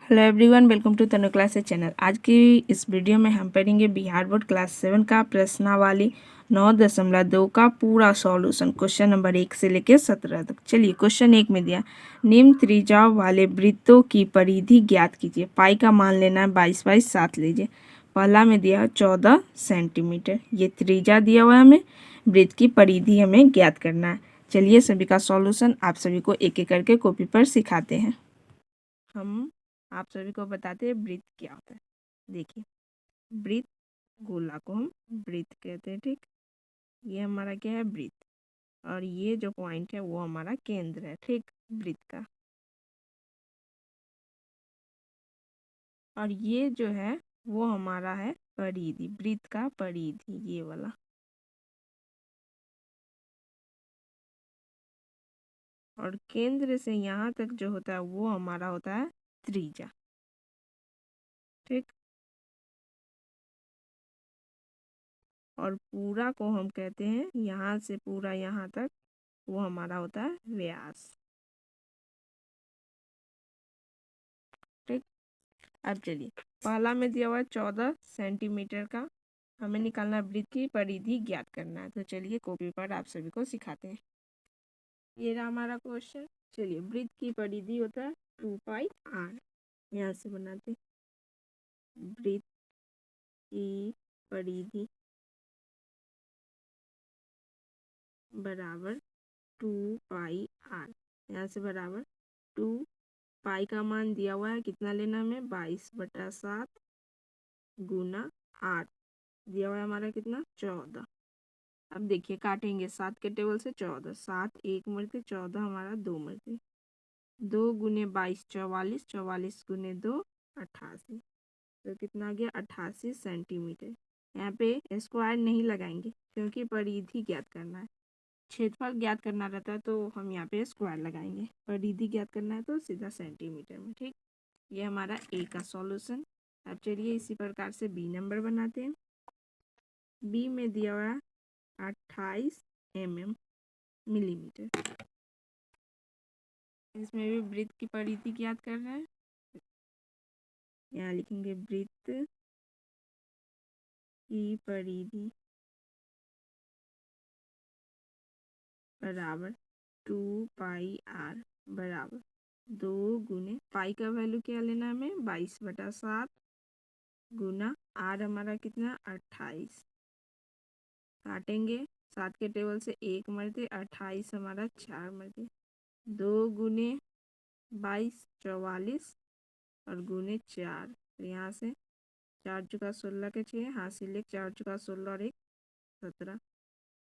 Hello everyone, welcome to Tanu classes channel. आज की इस वीडियो में हम पढ़ेंगे बिहार बोर्ड क्लास 7 का प्रश्नावली 9.2 का पूरा सॉल्यूशन क्वेश्चन नंबर 1 से लेकर 17 तक। चलिए, क्वेश्चन 1 में दिया निम्न त्रिज्याओं वाले वृत्तों की परिधि ज्ञात कीजिए। पाई का मान लेना है 22 7 लीजिए। पहला में दिया 14 सेंटीमीटर, ये त्रिज्या दिया हुआ है, हमें वृत्त की परिधि हमें ज्ञात करना है। चलिए, सभी का सॉल्यूशन आप सभी को एक एक करके कॉपी पर सिखाते हैं। हम आप सभी को बताते हैं वृत्त क्या होता है। देखिए, वृत्त, गोला को हम वृत्त कहते हैं, ठीक। ये हमारा क्या है, वृत्त, और ये जो पॉइंट है वो हमारा केंद्र है, ठीक, वृत्त का। और ये जो है वो हमारा है परिधि, वृत्त का परिधि, ये वाला। और केंद्र से यहाँ तक जो होता है वो हमारा होता है त्रिज्या, ठीक। और पूरा को हम कहते हैं, यहाँ से पूरा यहाँ तक, वो हमारा होता है व्यास, ठीक। अब चलिए, पहला में दिया हुआ है 14 सेंटीमीटर का, हमें निकालना वृत्त की परिधि ज्ञात करना है। तो चलिए, कॉपी पर आप सभी को सिखाते हैं। ये रहा हमारा क्वेश्चन। चलिए, वृत्त की परिधि होता है 2πr। यहाँ से बनाते हैं, वृत्त की परिधि बराबर 2πr। यहाँ से बराबर 2 पाई का मान दिया हुआ है, कितना लेना हमें, 22/7 गुना 8 दिया हुआ है हमारा कितना, 14। अब देखिए, काटेंगे 7 के टेबल से 14, 7 1 मरते 14 हमारा 2 मरते, 2 गुने 22 44, 44 गुने 2 88। तो कितना आ गया, 88 सेंटीमीटर। यहाँ पे स्क्वायर नहीं लगाएंगे क्योंकि परिधि ज्ञात करना है। क्षेत्रफल ज्ञात करना रहता है तो हम यहाँ पे स्क्वायर लगाएंगे, परिधि ज्ञात करना है तो सीधा सेंटीमीटर में, ठीक। ये हमारा ए का सॉल्यूशन। अब चलिए, इसी प्रकार से बी नंबर बनाते हैं। बी में दिया हुआ है 28 मिलीमीटर। इसमें भी वृत्त की परिधि ज्ञात कर रहे हैं। यहाँ लिखेंगे वृत्त की परिधि बराबर 2πr बराबर 2 गुने पाई का वैल्यू क्या लेना हमें, 22/7 गुना आर हमारा कितना, 28। काटेंगे 7 के टेबल से 1 मरते, 28 हमारा 4 मरते, 2 गुने 22 44 और गुने 4। तो यहाँ से 4 चुका 16 के 6, हासिल 1, 4 चुका 16 और 1 17,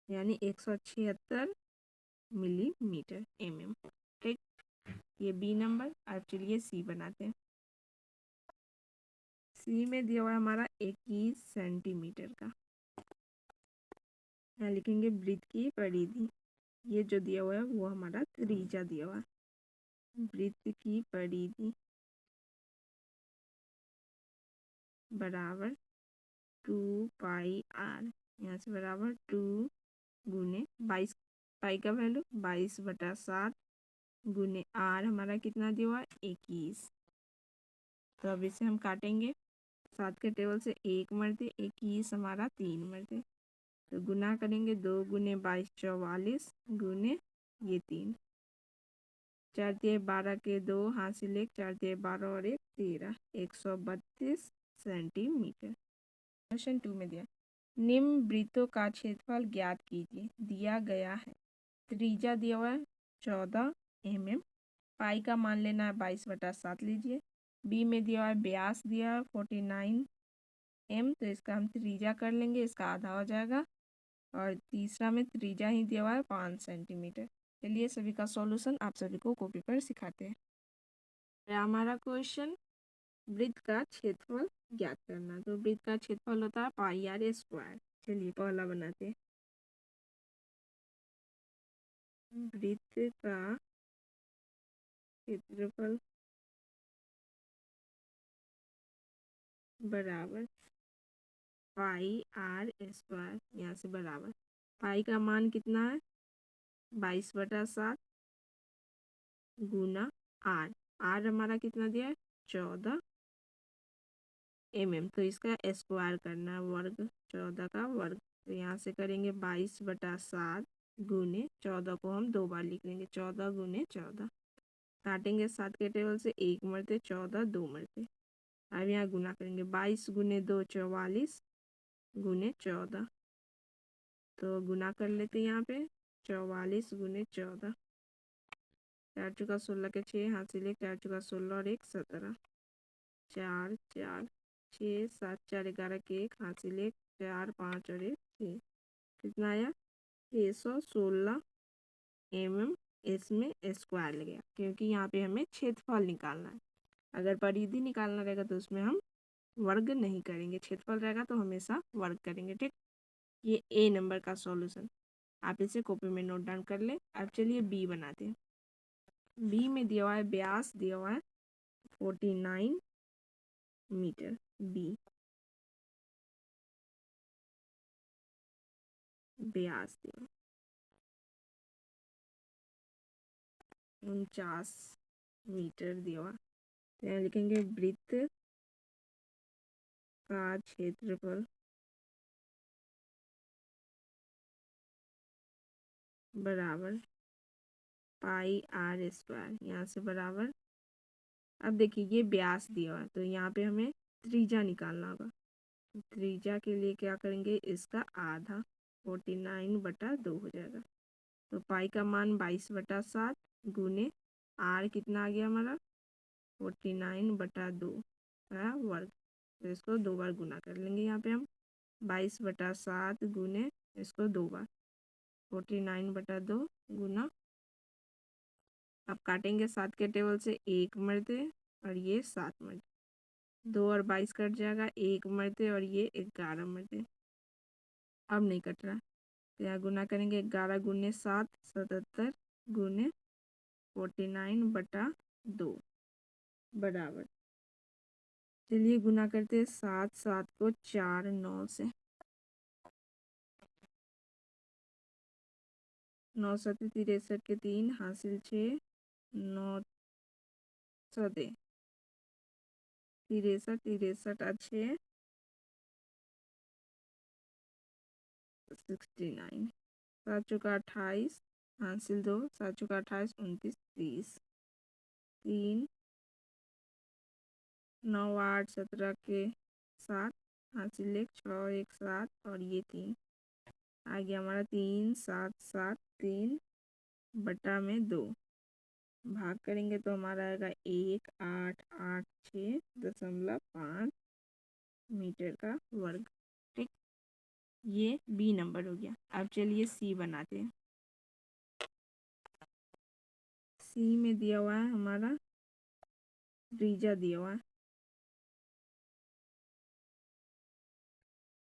यानी 176 मिलीमीटर ठीक। ये बी नंबर। अब चलिए सी बनाते हैं। सी में दिया हुआ है हमारा 21 सेंटीमीटर का। यहाँ लिखेंगे वृत्त की परिधि, ये जो दिया हुआ है वो हमारा त्रिज्या दिया हुआ है। वृत्त की परिधि बराबर 2πr, यहाँ से बराबर 2 गुने 22 पाई का वैल्यू 22/7 गुने आर हमारा कितना दिया हुआ है, 21। तो अब इसे हम काटेंगे 7 के टेबल से 1 मरते, 21 हमारा 3 मरते, तो गुना करेंगे 2 गुने 22 44 गुने ये 3, 4 तिया 12 के 2, हासिल 1, 4 तिया 12 और 1 13, 132 सेंटीमीटर। क्वेश्चन 2 में दिया निम्न वृत्तों का क्षेत्रफल ज्ञात कीजिए। दिया गया है त्रिज्या दिया हुआ है 14 पाई का मान लेना है 22/7 लीजिए। बी में दिया हुआ है व्यास दिया है 49 तो इसका हम त्रिज्या कर लेंगे, इसका आधा हो जाएगा। और तीसरा में त्रिज्या ही दिया हुआ है 5 सेंटीमीटर। चलिए, सभी का सॉल्यूशन आप सभी को कॉपी पर सिखाते हैं। हमारा क्वेश्चन वृत्त का क्षेत्रफल ज्ञात करना, तो वृत्त का क्षेत्रफल होता है πr²। चलिए, पहला बनाते हैं। वृत्त का क्षेत्रफल बराबर πr², यहाँ से बराबर पाई का मान कितना है, 22/7 गुना आर। आर हमारा कितना दिया है, 14 mm। तो इसका स्क्वायर करना है, वर्ग 14 का वर्ग। तो यहाँ से करेंगे 22/7 गुने 14 को हम 2 बार लिख लेंगे, 14 गुने 14। काटेंगे 7 के टेबल से, 1 मरते 14, 2 मरते। अब यहाँ गुना करेंगे 22 गुने 2 44 गुने 14। तो गुना कर लेते हैं यहाँ पे 44 गुने 14। 4 चौका 16 के 6 हाथ से ले, 4 चौका 16 और 1 17। 4 4 6 7 4 11 के 1 हाथ से ले, 4 5 और 1 6। कितना आया? 616 mm इसमें स्क्वायर लगेगा, क्योंकि यहाँ पे हमें क्षेत्रफल निकालना है। अगर परिधि निकालना रहेगा तो उसमें हम वर्ग नहीं करेंगे, क्षेत्रफल रहेगा तो हमेशा वर्ग करेंगे। ठीक, ये ए नंबर का सॉल्यूशन। आप इसे कॉपी में नोट डाउन कर लें। अब चलिए बी बनाते हैं। बी में दिया हुआ है, व्यास दिया हुआ है 49 मीटर। बी व्यास दिया 49 मीटर दिया हुआ। तो यहाँ लिखेंगे वृत्त का क्षेत्रफल बराबर पाई आर स्क्वायर। यहाँ से बराबर, अब देखिए ये व्यास दिया हुआ है तो यहाँ पे हमें त्रिज्या निकालना होगा। त्रिज्या के लिए क्या करेंगे, इसका आधा 49/2 हो जाएगा। तो पाई का मान 22/7 गुने आर कितना आ गया हमारा 49/2 का वर्ग। तो इसको 2 बार गुना कर लेंगे यहाँ पे हम, 22/7 गुने इसको 2 बार 49/2 गुना। अब काटेंगे 7 के टेबल से, 1 मरते और ये 7 मरते। 2 और 22 कट जाएगा, 1 मरते और ये 11 मरते। अब नहीं कट रहा, तो यहाँ गुना करेंगे 11 गुने 7 77 गुने 49/2 बराबर। चलिए गुना करते हैं 7 7 को 4 9 से, 9 7 63 के 3 हासिल 6 9 सदे 63 63 अच्छे 69। 7 चौका 28 हासिल 2, 7 चौका 28 29 30। 3 9 8 17 के 7 हासिल 1 6 1 7 और ये 3 आ गया हमारा 3 7 7 3 बटा में 2। भाग करेंगे तो हमारा आएगा 1 8 8 6.5 मीटर का वर्ग। ठीक, ये बी नंबर हो गया। अब चलिए सी बनाते हैं। सी में दिया हुआ है हमारा त्रिज्या दिया हुआ है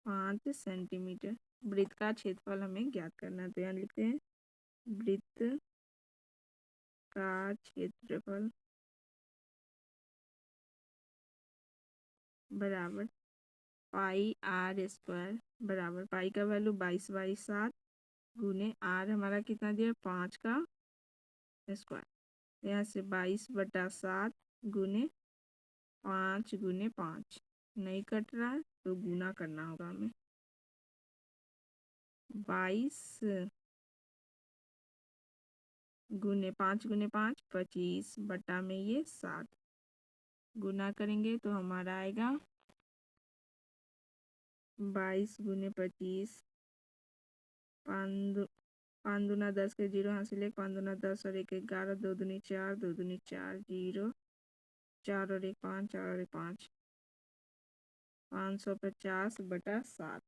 5 सेंटीमीटर। वृत्त का क्षेत्रफल हमें ज्ञात करना है, तो यहाँ लिखते हैं वृत्त का क्षेत्रफल बराबर पाई आर स्क्वायर बराबर पाई का वैल्यू 22/7 गुने आर हमारा कितना दिया 5 का स्क्वायर। यहाँ से 22/7 गुने 5 गुने 5 नहीं कट रहा है तो गुना करना होगा हमें। 22 गुने 5 गुने 5 25 बटा में ये 7 गुना करेंगे तो हमारा आएगा 22 गुने 25 5 5 दूना 10 के 0 हासिल 1 5 दूना 10 और 1 11 2 दूनी 4 2 दूनी 4 0 4 और 1 5 4 और 1 5 550/7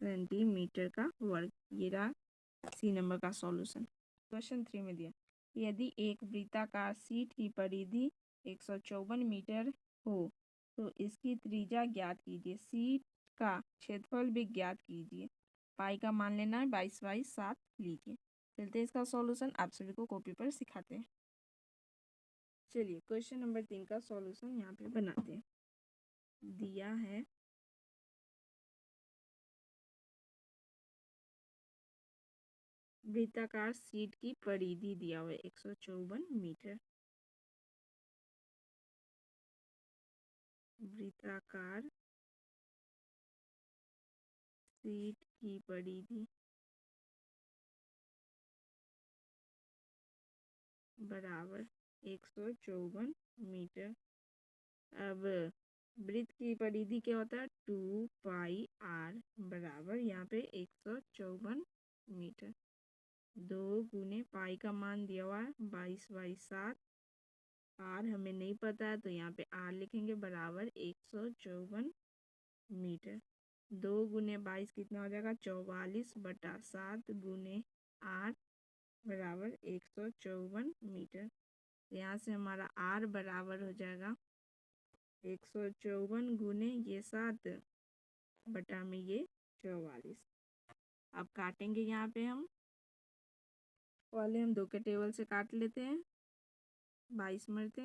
सेंटीमीटर का वर्ग। ये रहा सी नंबर का सॉल्यूशन। क्वेश्चन 3 में दिया, यदि एक वृत्ताकार शीट की परिधि 154 मीटर हो तो इसकी त्रिज्या ज्ञात कीजिए। शीट का क्षेत्रफल भी ज्ञात कीजिए। पाई का मान लेना है 22/7 लीजिए। चलते हैं इसका सॉल्यूशन, आप सभी को कॉपी पर सिखाते हैं। चलिए क्वेश्चन नंबर 3 का सॉल्यूशन यहाँ पे बनाते हैं। दिया है वृत्ताकार शीट की परिधि दिया हुआ है 154 मीटर। वृत्ताकार शीट की परिधि बराबर 154 मीटर। अब वृत्त की परिधि क्या होता है 2πr बराबर यहाँ पे 154 मीटर। 2 गुने पाई का मान दिया हुआ है 22/7। आर हमें नहीं पता है तो यहाँ पे आर लिखेंगे बराबर 154 मीटर। 2 गुने 22 कितना हो जाएगा 44/7 गुने 8 बराबर 154 मीटर। यहाँ से हमारा आर बराबर हो जाएगा 154 गुने ये 7 बटा में ये 44। अब काटेंगे यहाँ पे हम पहले हम 2 के टेबल से काट लेते हैं। 22 मरते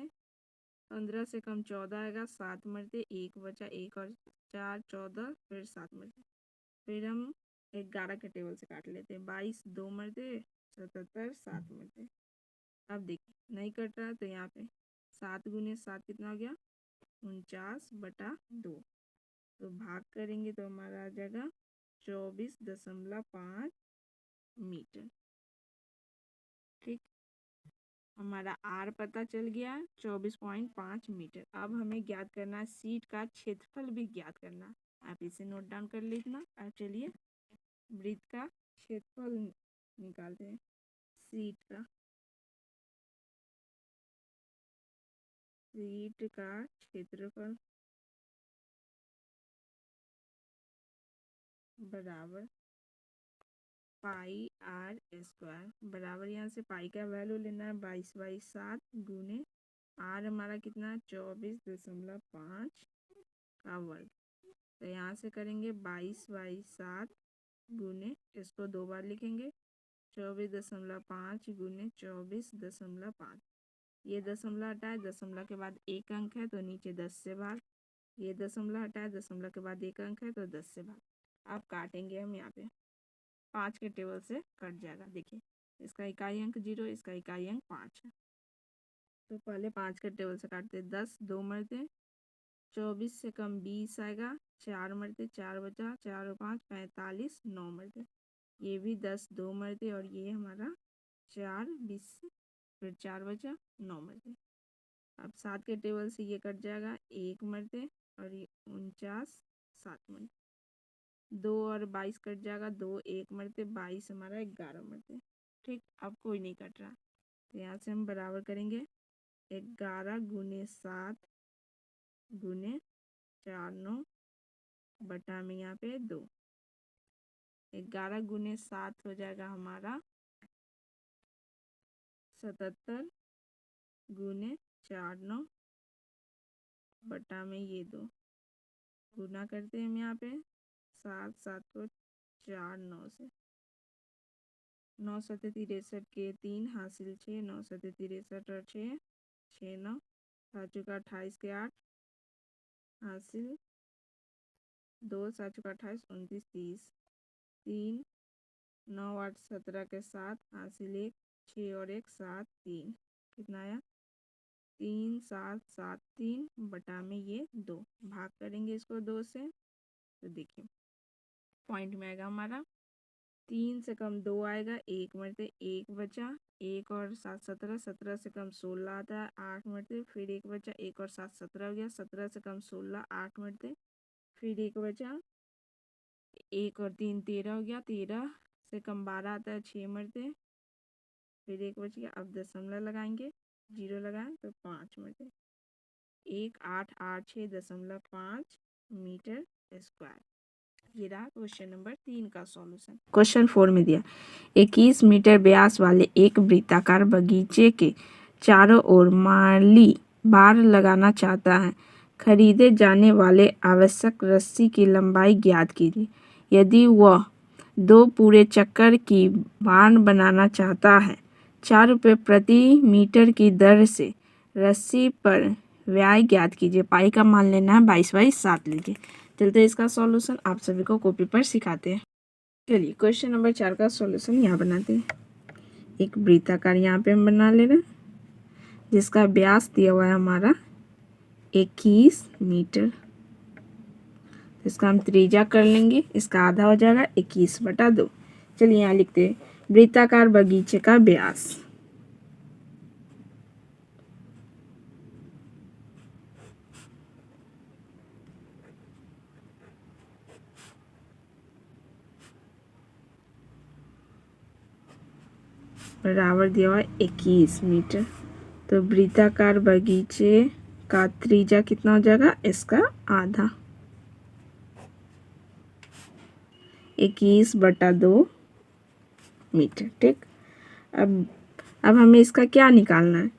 15 से कम 14 आएगा। 7 मरते 1 बचा 1 और 4 14 फिर 7 मरते फिर हम 11 के टेबल से काट लेते हैं। 22 2 मरते 77 7 मरते। अब देखिए नहीं कट रहा तो यहाँ पे 7 गुने 7 कितना हो गया 49/2। तो भाग करेंगे तो हमारा आ जाएगा 24.5 मीटर। ठीक, हमारा आर पता चल गया 24.5 मीटर। अब हमें ज्ञात करना है शीट का क्षेत्रफल भी ज्ञात करना। आप इसे नोट डाउन कर लेना। अब चलिए वृत्त का क्षेत्रफल निकालते हैं। शीट का क्षेत्रफल बराबर πr² बराबर यहाँ से पाई का वैल्यू लेना है 22/7 गुने आर हमारा कितना 24.5 का वर्ग। तो यहाँ से करेंगे 22/7 गुने इसको 2 बार लिखेंगे 24.5 गुने 24.5। ये दशमलव हटाए दशमलव के बाद एक अंक है तो नीचे 10 से भाग। ये दशमलव हटाए दशमलव के बाद एक अंक है तो 10 से भाग। अब काटेंगे हम यहाँ पे 5 के टेबल से कट जाएगा। देखिए इसका इकाई अंक 0 इसका इकाई अंक 5 है। तो पहले 5 के टेबल से काटते 10 2 मरते 24 से कम 20 आएगा। 4 मरते 4 बचा 4 और 5 45 9 मरते। ये भी 10 2 मरते और ये हमारा 4 20 फिर 4 बचा 9 मरते। अब 7 के टेबल से ये कट जाएगा 1 मरते और ये 49 7 मरते। 2 और 22 कट जाएगा 2 1 मरते 22 हमारा 11 मरते। ठीक, अब कोई नहीं कट रहा तो यहाँ से हम बराबर करेंगे 11 गुने 7 गुने 4 9 बटा में यहाँ पे 2। 11 गुने 7 हो जाएगा हमारा 77 गुने 4 9 बटा में ये 2। गुना करते हैं हम यहाँ पे 7 7 को 4 9 से 9 7 63 के 3 हासिल 6 9 7 63 और 6 6 9 7 चुका 28 के 8 हासिल 2 7 चुका 28 29 30 3 9 8 17 के 7 हासिल 1 6 और 1 7 3 कितना आया 3 7 7 3 बटा में ये 2। भाग करेंगे इसको 2 से तो देखिए पॉइंट में आएगा हमारा 3 से कम 2 आएगा 1 मरते 1 बचा 1 और 7 17 17 से कम 16 आता है 8 मरते फिर 1 बचा 1 और 7 17 हो गया 17 से कम 16 8 मरते फिर 1 बचा 1 और 3 13 हो गया 13 से कम 12 आता है 6 मरते फिर 1 बच गया। अब दशमलव लगाएंगे 0 लगाएं तो 5 मरते 1 8 8 6.5 मीटर स्क्वायर। ये रहा क्वेश्चन नंबर 3 का सॉल्यूशन। क्वेश्चन 4 में दिया 21 मीटर व्यास वाले एक वृत्ताकार बगीचे के चारों ओर माली बार लगाना चाहता है। खरीदे जाने वाले आवश्यक रस्सी की लंबाई ज्ञात कीजिए। यदि वह 2 पूरे चक्कर की बार बनाना चाहता है 4 रुपये प्रति मीटर की दर से रस्सी पर व्यय ज्ञात कीजिए। पाई का मान लेना है 22/7 लीजिए। चलते इसका सॉल्यूशन आप सभी को कॉपी पर सिखाते हैं। चलिए क्वेश्चन नंबर 4 का सॉल्यूशन यहाँ बनाते हैं। एक वृत्ताकार यहाँ पे हम बना ले रहे हैं जिसका व्यास दिया हुआ है हमारा 21 मीटर। इसका हम त्रिज्या कर लेंगे, इसका आधा हो जाएगा 21/2। चलिए यहाँ लिखते हैं वृत्ताकार बगीचे का व्यास। बराबर दिया हुआ है 21 मीटर। तो वृत्ताकार बगीचे का त्रिज्या कितना हो जाएगा, इसका आधा 21/2 मीटर। ठीक, अब हमें इसका क्या निकालना है,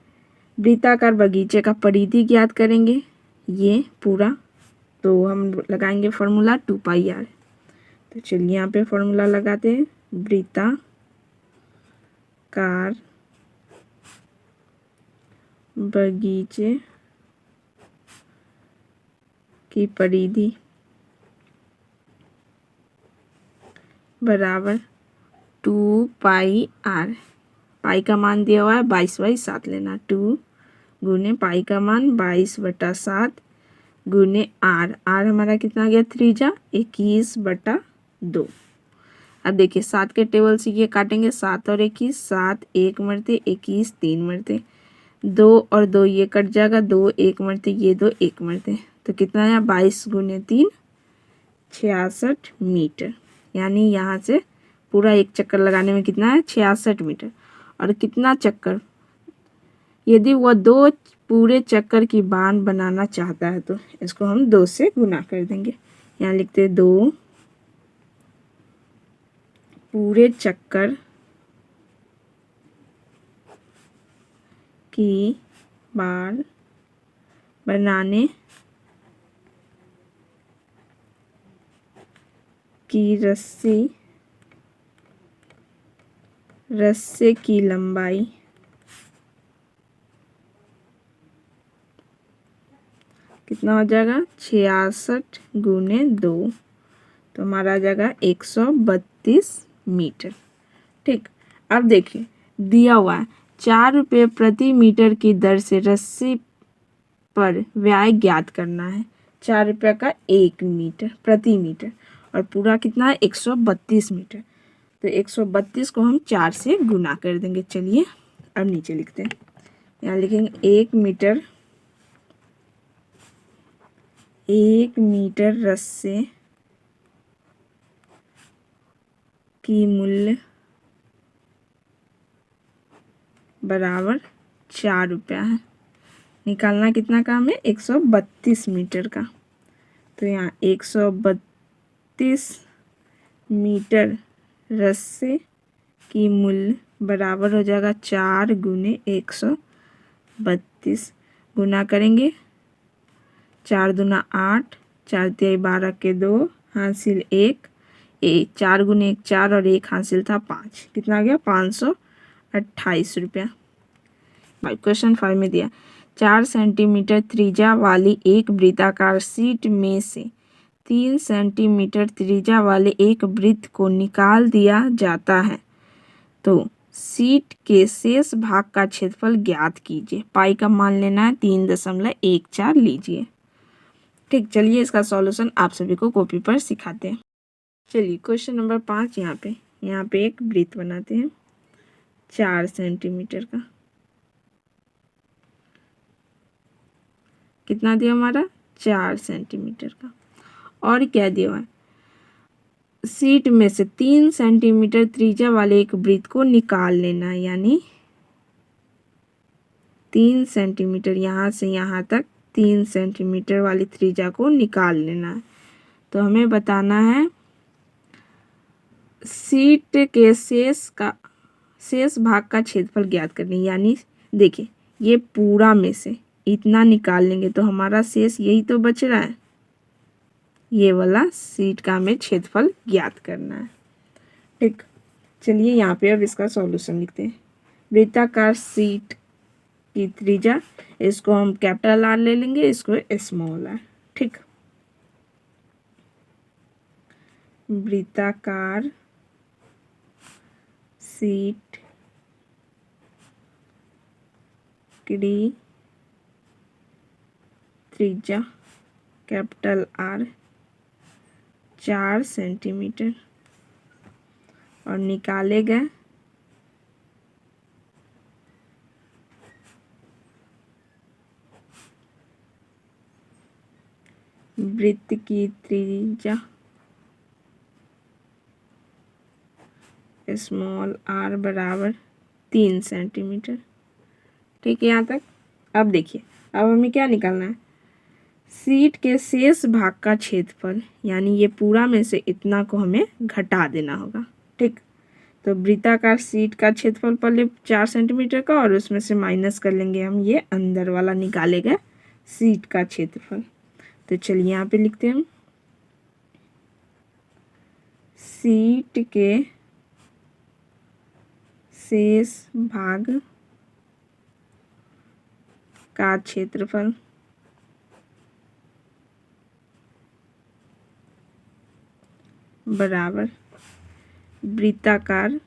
वृत्ताकार बगीचे का परिधि ज्ञात करेंगे, ये पूरा। तो हम लगाएंगे फॉर्मूला 2πr। तो चलिए यहाँ पे फॉर्मूला लगाते हैं, वृत्ताकार बगीचे की परिधि बराबर 2πr। पाई का मान दिया हुआ है 22/7 लेना, 2 गुने पाई का मान 22/7 गुने आर हमारा कितना आ गया त्रिज्या 21/2। अब देखिए 7 के टेबल से ये काटेंगे, 7 और 21, 7 1 मरते 21 3 मरते, 2 और 2 ये कट जाएगा, 2 1 मरते ये 2 1 मरते, तो कितना आया 22 गुने 3 66 मीटर। यानी यहाँ से पूरा एक चक्कर लगाने में कितना है 66 मीटर। और कितना चक्कर, यदि वह 2 पूरे चक्कर की बान बनाना चाहता है तो इसको हम 2 से गुना कर देंगे। यहाँ लिखते हैं 2 पूरे चक्कर की बार बनाने की रस्से की लंबाई कितना हो जाएगा 66 गुने 2, तो हमारा आ जाएगा 132 मीटर। ठीक, अब देखिए दिया हुआ है 4 रुपये प्रति मीटर की दर से रस्सी पर व्याय ज्ञात करना है। 4 रुपये का 1 मीटर प्रति मीटर और पूरा कितना है 132 मीटर। तो 132 को हम 4 से गुना कर देंगे। चलिए अब नीचे लिखते हैं, यहाँ लिखेंगे 1 मीटर रस्से की मूल्य बराबर 4 रुपया है। निकालना कितना काम है 132 मीटर का। तो यहाँ 132 मीटर रस्से की मूल्य बराबर हो जाएगा 4 गुने 132। गुना करेंगे 4 दूना 8, 4 तिहाई 12 के 2 हासिल 1, 4 गुने 1 4 और 1 हासिल था 5, कितना आ गया 528 रुपया। क्वेश्चन 5 में दिया 4 सेंटीमीटर त्रिज्या वाली एक वृत्ताकार शीट में से 3 सेंटीमीटर त्रिज्या वाले एक वृत्त को निकाल दिया जाता है, तो शीट के शेष भाग का क्षेत्रफल ज्ञात कीजिए। पाई का मान लेना है 3.14 लीजिए। ठीक, चलिए इसका सॉल्यूशन आप सभी को कॉपी पर सिखाते हैं। चलिए क्वेश्चन नंबर 5, यहाँ पे एक वृत्त बनाते हैं 4 सेंटीमीटर का। कितना दिया हमारा 4 सेंटीमीटर का। और क्या दिया हुआ है, शीट में से 3 सेंटीमीटर त्रिज्या वाले एक वृत्त को निकाल लेना है, यानी 3 सेंटीमीटर यहाँ से यहाँ तक 3 सेंटीमीटर वाली त्रिज्या को निकाल लेना है। तो हमें बताना है शीट के शेष भाग का क्षेत्रफल ज्ञात करनी, यानी देखिए ये पूरा में से इतना निकाल लेंगे तो हमारा शेष यही तो बच रहा है, ये वाला शीट का हमें क्षेत्रफल ज्ञात करना है। ठीक, चलिए यहाँ पे अब इसका सॉल्यूशन लिखते हैं। वृत्ताकार शीट की त्रिज्या, इसको हम कैपिटल आर ले लेंगे, इसको स्मॉल आर। ठीक, वृत्ताकार शीट की त्रिज्या कैपिटल आर 4 सेंटीमीटर और निकाले गए वृत्त की त्रिज्या स्मॉल r बराबर 3 सेंटीमीटर। ठीक है यहाँ तक। अब देखिए, अब हमें क्या निकालना है, शीट के शेष भाग का क्षेत्रफल, यानी ये पूरा में से इतना को हमें घटा देना होगा। ठीक, तो वृत्ताकार शीट का क्षेत्रफल पहले 4 सेंटीमीटर का और उसमें से माइनस कर लेंगे हम ये अंदर वाला निकाले गए शीट का क्षेत्रफल। तो चलिए यहाँ पे लिखते हैं हम, शीट के शेष भाग का क्षेत्रफल बराबर वृत्ताकार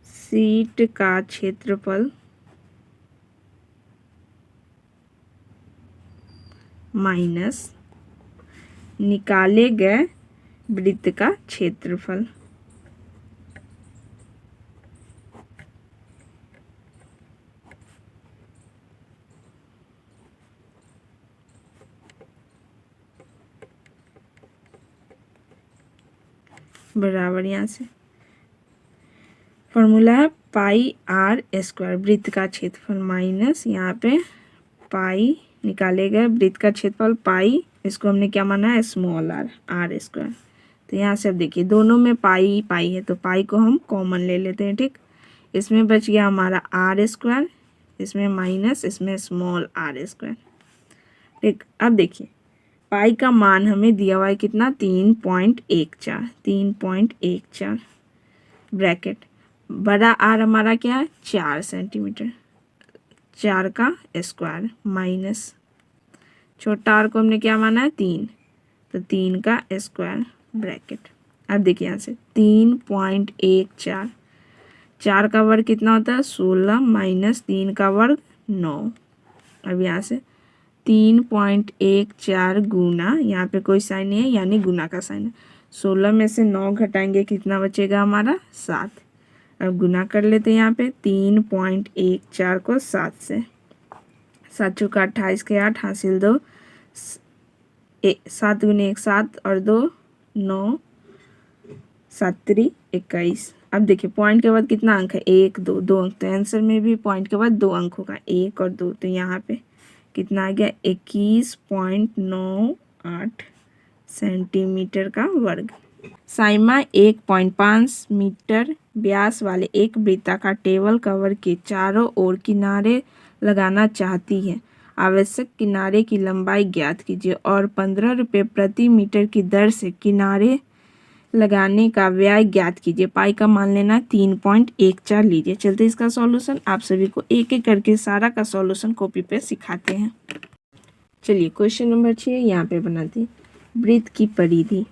शीट का क्षेत्रफल माइनस निकाले गए वृत्त का क्षेत्रफल। बराबर यहाँ से फॉर्मूला है पाई आर स्क्वायर, वृत्त का क्षेत्रफल माइनस यहाँ पे पाई निकाले गए वृत्त का क्षेत्रफल पाई, इसको हमने क्या माना है स्मॉल आर, आर स्क्वायर। तो यहाँ से अब देखिए दोनों में पाई पाई है तो पाई को हम कॉमन ले लेते हैं। ठीक, इसमें बच गया हमारा आर स्क्वायर, इसमें माइनस, इसमें स्मॉल आर स्क्वायर। ठीक, अब देखिए पाई का मान हमें दिया हुआ है कितना, 3.14, 3.14 ब्रैकेट, बड़ा आर हमारा क्या है 4 सेंटीमीटर, 4 का स्क्वायर माइनस छोटा आर को हमने क्या माना है 3, तो 3 का स्क्वायर ब्रैकेट। अब देखिए यहाँ से 3.14, 4 का वर्ग कितना होता है 16 माइनस 3 का वर्ग 9। अब यहाँ से 3.14 गुना, यहाँ पे कोई साइन नहीं है यानी गुना का साइन है, 16 में से 9 घटाएंगे कितना बचेगा हमारा 7। अब गुना कर लेते हैं यहाँ पे 3.14 को 7 से, 7 चौका 28 के 8 हासिल 2, 7 गुने 1 7 और 2 9, 7 3 21। अब देखिए पॉइंट के बाद कितना अंक है 1 2, 2 अंक, तो आंसर में भी पॉइंट के बाद 2 अंक होगा 1 और 2, तो यहाँ पे कितना आ गया 21.98 सेंटीमीटर का वर्ग। साइमा 1.5 मीटर व्यास वाले एक वृत्ताकार टेबल कवर के चारों ओर किनारे लगाना चाहती है। आवश्यक किनारे की लंबाई ज्ञात कीजिए और 15 रुपये प्रति मीटर की दर से किनारे लगाने का व्यय ज्ञात कीजिए। पाई का मान लेना 3.14 लीजिए। चलते इसका सॉल्यूशन, आप सभी को एक एक करके सारा का सॉल्यूशन कॉपी पे सिखाते हैं। चलिए क्वेश्चन नंबर 6 यहाँ पे बनाते हैं। वृत्त की परिधि,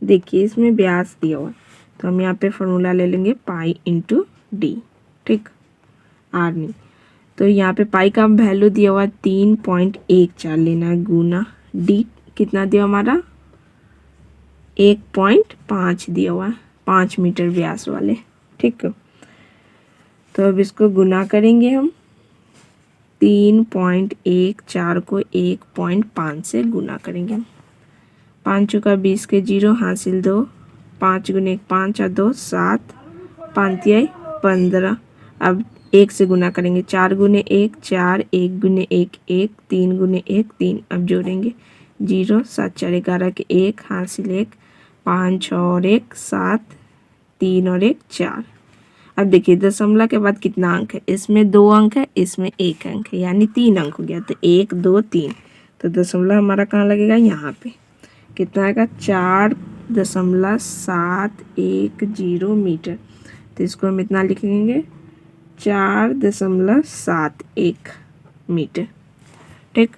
देखिए इसमें व्यास दिया हुआ है तो हम यहाँ पे फॉर्मूला ले लेंगे पाई इंटू डी। ठीक, आर नहीं, तो यहाँ पे पाई का वैल्यू दिया हुआ है 3.14 लेना है गुना डी कितना दिया हमारा 1.5 दिया हुआ है, 5 मीटर व्यास वाले। ठीक है, तो अब इसको गुना करेंगे हम, 3.14 को 1.5 से गुना करेंगे हम, 5 चौका 20 के 0 हासिल 2, 5 गुने 1 5 और 2 7, 5 तिहाई 15। अब 1 से गुना करेंगे, 4 गुने 1 4, 1 गुने 1 1, 3 गुने 1 3। अब जोड़ेंगे 0 7 4 11 के 1 हासिल 1, 5 और 1 7, 3 और 1 4। अब देखिए दशमलव के बाद कितना अंक है, इसमें 2 अंक है, इसमें 1 अंक है, यानी 3 अंक हो गया, तो 1 2 3। तो दशमलव हमारा कहाँ लगेगा, यहाँ पे कितना आएगा 4.710 मीटर। तो इसको हम इतना लिखेंगे 4.71 मीटर। ठीक,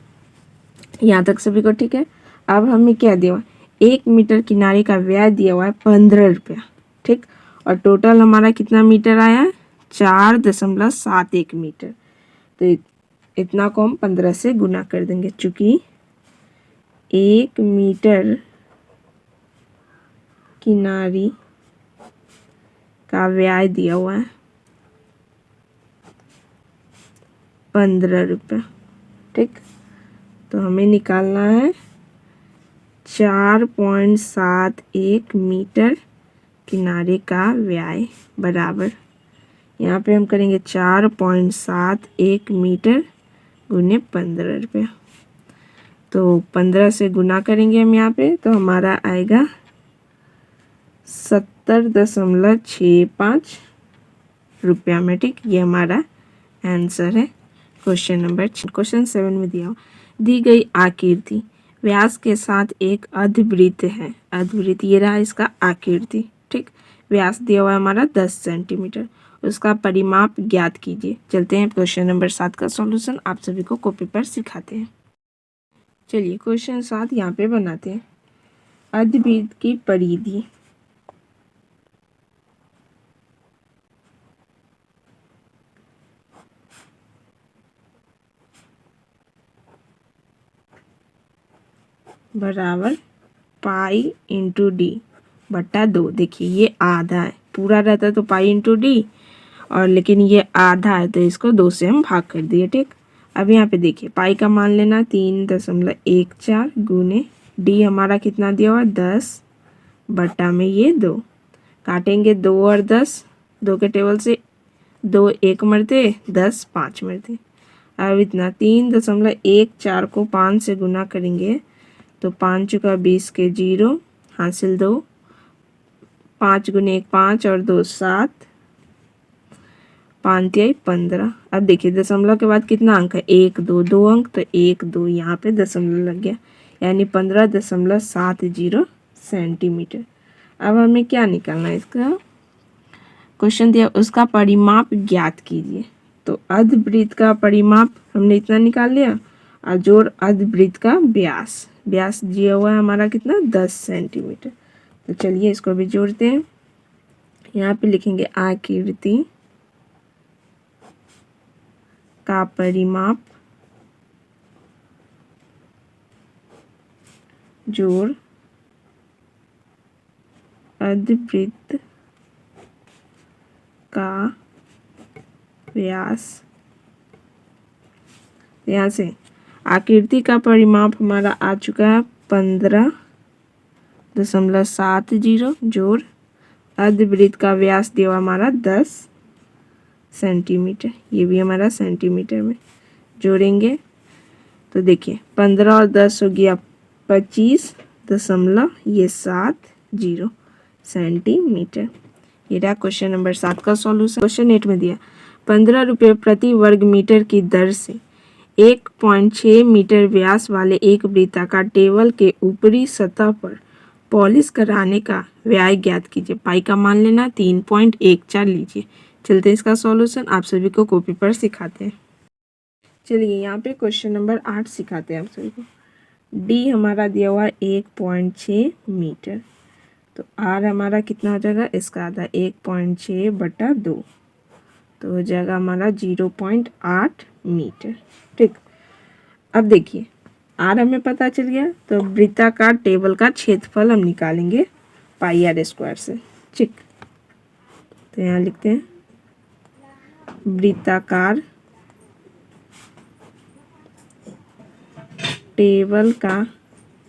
यहाँ तक सभी को ठीक है। अब हमें क्या दिया हुआ है, 1 मीटर किनारे का व्यय दिया हुआ है 15 रुपया। ठीक। और टोटल हमारा कितना मीटर आया है, 4.71 मीटर। तो इतना को हम 15 से गुना कर देंगे, चूँकि 1 मीटर किनारी का व्याय दिया हुआ है 15 रुपये। ठीक, तो हमें निकालना है 4.71 मीटर किनारे का व्याय बराबर, यहाँ पे हम करेंगे 4.71 मीटर गुने 15 रुपये। तो 15 से गुना करेंगे हम यहाँ पे, तो हमारा आएगा 70.65 रुपया में। ठीक, ये हमारा आंसर है क्वेश्चन नंबर 6। क्वेश्चन 7 में दिया दी गई आकृति व्यास के साथ एक अर्धवृत्त है। अर्धवृत्त ये रहा इसका आकृति। ठीक, व्यास दिया हुआ है हमारा 10 सेंटीमीटर, उसका परिमाप ज्ञात कीजिए। चलते हैं क्वेश्चन नंबर 7 का सॉल्यूशन आप सभी को कॉपी पर सिखाते हैं। चलिए क्वेश्चन 7 यहाँ पे बनाते हैं। अर्धवृत्त की परिधि बराबर पाई इंटू डी बट्टा 2। देखिए ये आधा है, पूरा रहता तो पाई इंटू डी, और लेकिन ये आधा है तो इसको 2 से हम भाग कर दिए। ठीक, अब यहाँ पे देखिए पाई का मान लेना 3.14 गुने डी हमारा कितना दिया हुआ 10 बट्टा में ये 2, काटेंगे 2 और 10, 2 के टेबल से 2 1 मरते, 10 5 मरते। अब इतना 3.14 को 5 से गुना करेंगे तो 5 चुका 20 के 0 हासिल 2, 5 गुने 1 5 और 2 7, 5 तिहाई 15। अब देखिए दशमलव के बाद कितना अंक है 1 2, 2 अंक, तो 1 2 यहाँ पे दशमलव लग गया, यानी 15.70 सेंटीमीटर। अब हमें क्या निकालना है, इसका क्वेश्चन दिया उसका परिमाप ज्ञात कीजिए। तो अर्धवृत्त का परिमाप हमने इतना निकाल लिया, और जोड़ अर्धवृत्त का व्यास, व्यास दिया हुआ है हमारा कितना 10 सेंटीमीटर। तो चलिए इसको भी जोड़ते हैं। यहाँ पे लिखेंगे आकृति का परिमाप जोड़ अर्धवृत्त का व्यास। यहाँ से आकृति का परिमाप हमारा आ चुका है 15.70 जोड़ अर्धवृत्त का व्यास दिया हुआ हमारा 10 सेंटीमीटर, ये भी हमारा सेंटीमीटर में जोड़ेंगे। तो देखिए 15 और 10 हो गया 25.70 सेंटीमीटर। ये रहा क्वेश्चन नंबर 7 का सॉल्यूशन। क्वेश्चन 8 में दिया 15 रुपये प्रति वर्ग मीटर की दर से 1.6 मीटर व्यास वाले एक वृत्ताकार टेबल के ऊपरी सतह पर पॉलिश कराने का व्यय ज्ञात कीजिए। पाई का मान लेना 3.14 लीजिए। चलते हैं इसका सॉल्यूशन आप सभी को कॉपी पर सिखाते हैं। चलिए यहाँ पे क्वेश्चन नंबर 8 सिखाते हैं आप सभी को। डी हमारा दिया हुआ 1.6 मीटर, तो आर हमारा कितना हो जाएगा, इसका आधा 1.6 बटा 2, तो हो जाएगा हमारा 0.8 मीटर। ठीक, अब देखिए आर हमें पता चल गया, तो वृत्ताकार टेबल का क्षेत्रफल हम निकालेंगे पाई आर स्क्वायर से। ठीक, तो यहाँ लिखते हैं वृत्ताकार टेबल का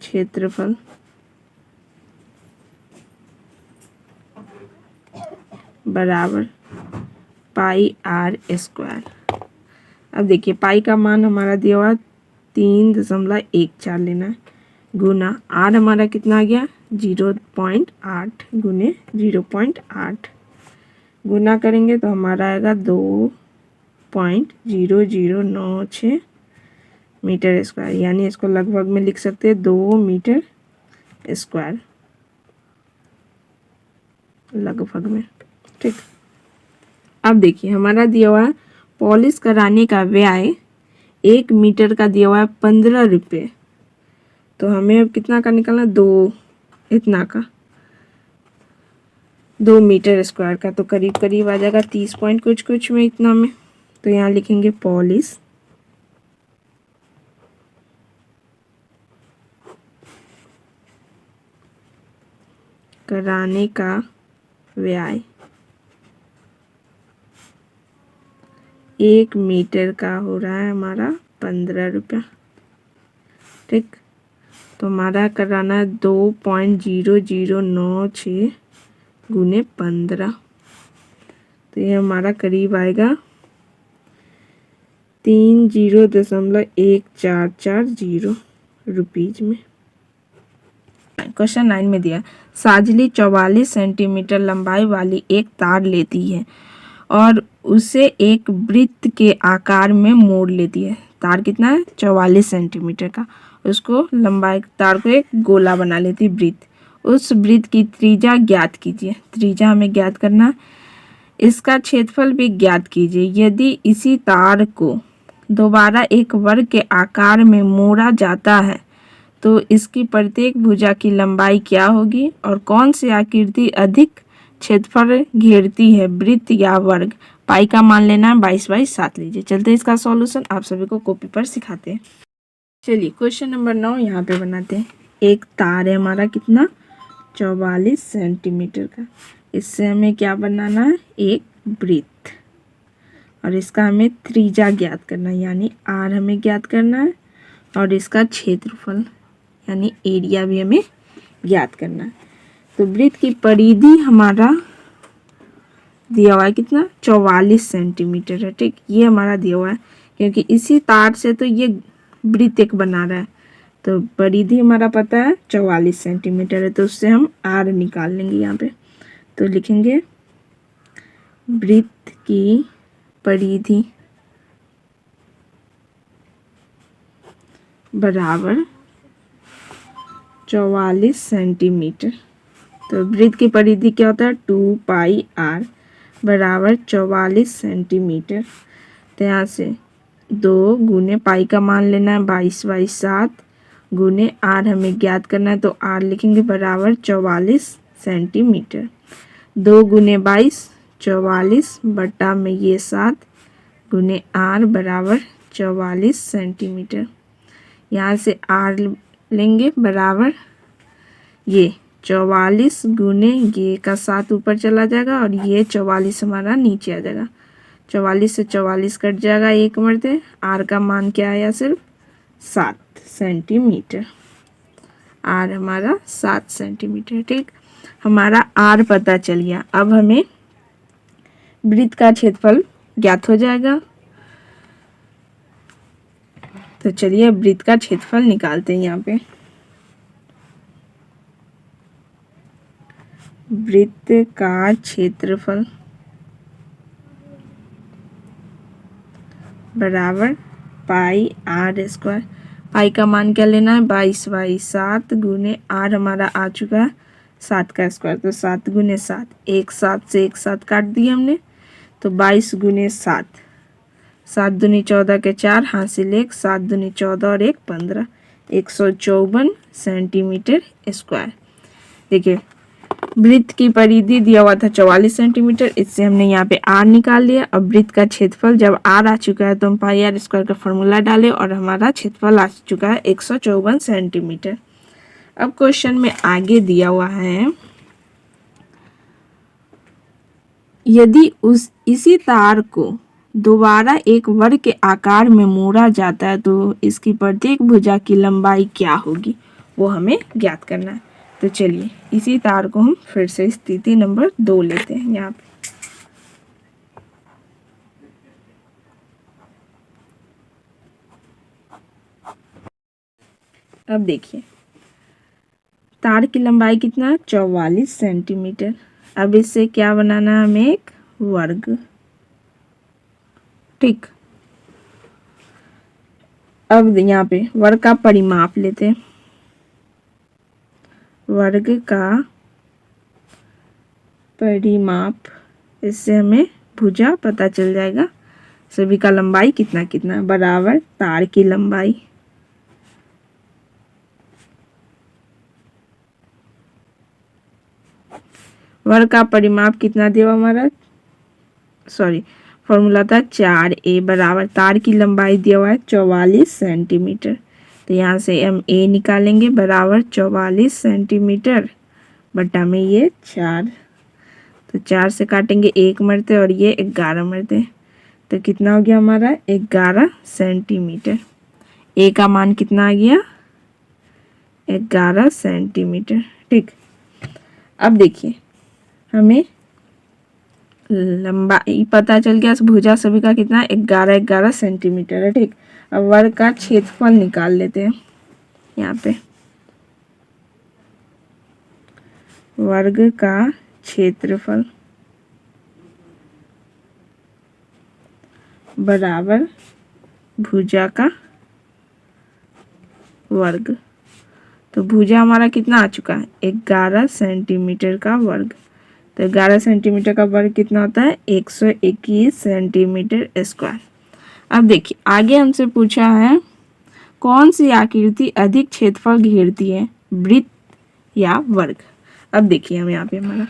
क्षेत्रफल बराबर पाई आर स्क्वायर। अब देखिए पाई का मान हमारा दिया हुआ 3.14 लेना है, गुना आर हमारा कितना आ गया 0.8 गुने 0.8, गुना करेंगे तो हमारा आएगा 2.0096 मीटर स्क्वायर, यानी इसको लगभग में लिख सकते हैं 2 मीटर स्क्वायर लगभग में। ठीक, अब देखिए हमारा दिया हुआ है पॉलिश कराने का व्यय 1 मीटर का दिया हुआ है 15 रुपये, तो हमें अब कितना का निकालना 2 इतना का, 2 मीटर स्क्वायर का, तो करीब करीब आ जाएगा 30 पॉइंट कुछ कुछ में इतना में। तो यहाँ लिखेंगे पॉलिश कराने का व्यय 1 मीटर का हो रहा है हमारा 15 रुपया। ठीक, तो हमारा कराना है 2.0096 गुने 15, तो ये हमारा करीब आएगा 30.1440 रुपीज में। क्वेश्चन 9 में दिया साजली 44 सेंटीमीटर लंबाई वाली एक तार लेती है और उसे एक वृत्त के आकार में मोड़ लेती है। तार कितना है? 44 सेंटीमीटर का। उसको लंबाई तार को एक गोला बना लेती है, वृत्त। उस वृत्त की त्रिज्या ज्ञात कीजिए। त्रिज्या हमें ज्ञात करना, इसका क्षेत्रफल भी ज्ञात कीजिए। यदि इसी तार को दोबारा एक वर्ग के आकार में मोड़ा जाता है तो इसकी प्रत्येक भुजा की लंबाई क्या होगी और कौन सी आकृति अधिक क्षेत्रफल घेरती है, वृत्त या वर्ग? पाई का मान लेना है 22/7 लीजिए। चलते इसका सॉल्यूशन आप सभी को कॉपी पर सिखाते हैं। चलिए क्वेश्चन नंबर 9 यहाँ पे बनाते हैं। एक तार है हमारा कितना? 44 सेंटीमीटर का। इससे हमें क्या बनाना है? एक वृत्त, और इसका हमें त्रिज्या ज्ञात करना है, यानी आर हमें ज्ञात करना है, और इसका क्षेत्रफल यानी एरिया भी हमें ज्ञात करना है। तो वृत्त की परिधि हमारा दिया हुआ है कितना? 44 सेंटीमीटर है। ठीक, ये हमारा दिया हुआ है क्योंकि इसी तार से तो ये वृत्त एक बना रहा है, तो परिधि हमारा पता है 44 सेंटीमीटर है, तो उससे हम आर निकाल लेंगे यहाँ पे। तो लिखेंगे वृत्त की परिधि बराबर 44 सेंटीमीटर। तो वृत्त की परिधि क्या होता है? 2πr बराबर 44 सेंटीमीटर। तो यहाँ से 2 गुने पाई का मान लेना है 22/7 गुने आर हमें ज्ञात करना है, तो आर लिखेंगे बराबर 44 सेंटीमीटर। 2 गुने 22 44 बटा में ये 7 गुने आर बराबर 44 सेंटीमीटर। यहाँ से आर लेंगे बराबर ये 44 गुने ये का 7 ऊपर चला जाएगा और ये 44 हमारा नीचे आ जाएगा। 44 से 44 कट जाएगा एक मरते। आर का मान क्या आया? सिर्फ 7 सेंटीमीटर। आर हमारा 7 सेंटीमीटर। ठीक, हमारा आर पता चल गया। अब हमें वृत्त का क्षेत्रफल ज्ञात हो जाएगा। तो चलिए वृत्त का क्षेत्रफल निकालते हैं। यहाँ पे वृत्त का क्षेत्रफल बराबर पाई आर स्क्वायर। पाई का मान क्या लेना है? 22/7 गुने आर हमारा आ चुका है 7 का स्क्वायर, तो 7 गुने 7, एक 7 से एक 7 काट दिए हमने, तो 22 गुने 7, 7 दूनी 14 के 4, हासिल 1, 7 दूनी 14 और 1 15, 154 सेंटीमीटर स्क्वायर। देखिए वृत्त की परिधि दिया हुआ था 44 सेंटीमीटर, इससे हमने यहाँ पे आर निकाल लिया। अब वृत्त का क्षेत्रफल जब आर आ चुका है तो हम पाई आर स्क्वायर का फॉर्मूला डालें और हमारा क्षेत्रफल आ चुका है 154 सेंटीमीटर। अब क्वेश्चन में आगे दिया हुआ है यदि इसी तार को दोबारा एक वर्ग के आकार में मोड़ा जाता है तो इसकी प्रत्येक भुजा की लंबाई क्या होगी, वो हमें ज्ञात करना है। तो चलिए इसी तार को हम फिर से स्थिति नंबर 2 लेते हैं यहाँ पे। अब देखिए तार की लंबाई कितना है? 44 सेंटीमीटर। अब इससे क्या बनाना है? हमें एक वर्ग। ठीक, अब यहाँ पे वर्ग का परिमाप लेते हैं। वर्ग का परिमाप, इससे हमें भुजा पता चल जाएगा सभी का लंबाई कितना कितना बराबर तार की लंबाई वर्ग का परिमाप कितना दिया हमारा, सॉरी फॉर्मूला था 4a बराबर तार की लंबाई दिया हुआ है 44 सेंटीमीटर। तो यहाँ से हम a निकालेंगे बराबर 44 सेंटीमीटर बटा में ये 4। तो 4 से काटेंगे 1 मरते और ये 11 मरते, तो कितना हो गया हमारा 11 सेंटीमीटर। a का मान कितना आ गया 11 सेंटीमीटर। ठीक, अब देखिए हमें लंबाई पता चल गया, भुजा सभी का कितना 11 सेंटीमीटर है। ठीक, अब वर्ग का क्षेत्रफल निकाल लेते हैं। यहाँ पे वर्ग का क्षेत्रफल बराबर भुजा का वर्ग। तो भुजा हमारा कितना आ चुका है 11 सेंटीमीटर का वर्ग। तो 11 सेंटीमीटर का वर्ग कितना होता है 121 सेंटीमीटर स्क्वायर। अब देखिए आगे हमसे पूछा है कौन सी आकृति अधिक क्षेत्रफल घेरती है, वृत्त या वर्ग। अब देखिए हम यहाँ पे हमारा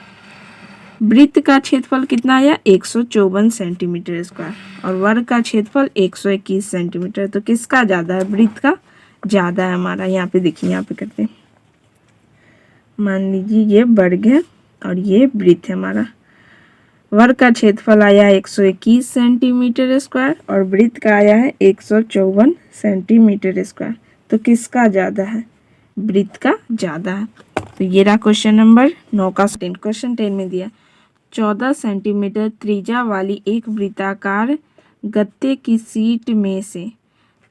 वृत्त का क्षेत्रफल कितना आया 154 सेंटीमीटर स्क्वायर और वर्ग का क्षेत्रफल 121 सेंटीमीटर। तो किसका ज़्यादा है, वृत्त का ज़्यादा है हमारा। यहाँ पे देखिए, यहाँ पे करते हैं, मान लीजिए ये वर्ग है और ये वृत्त है हमारा। वर्ग का क्षेत्रफल आया है 121 सेंटीमीटर स्क्वायर और वृत्त का आया है 154 सेंटीमीटर स्क्वायर। तो किसका ज़्यादा है, वृत्त का ज़्यादा है। तो ये रहा क्वेश्चन नंबर 9 का। क्वेश्चन 10 में दिया 14 सेंटीमीटर त्रिज्या वाली एक वृत्ताकार गत्ते की शीट में से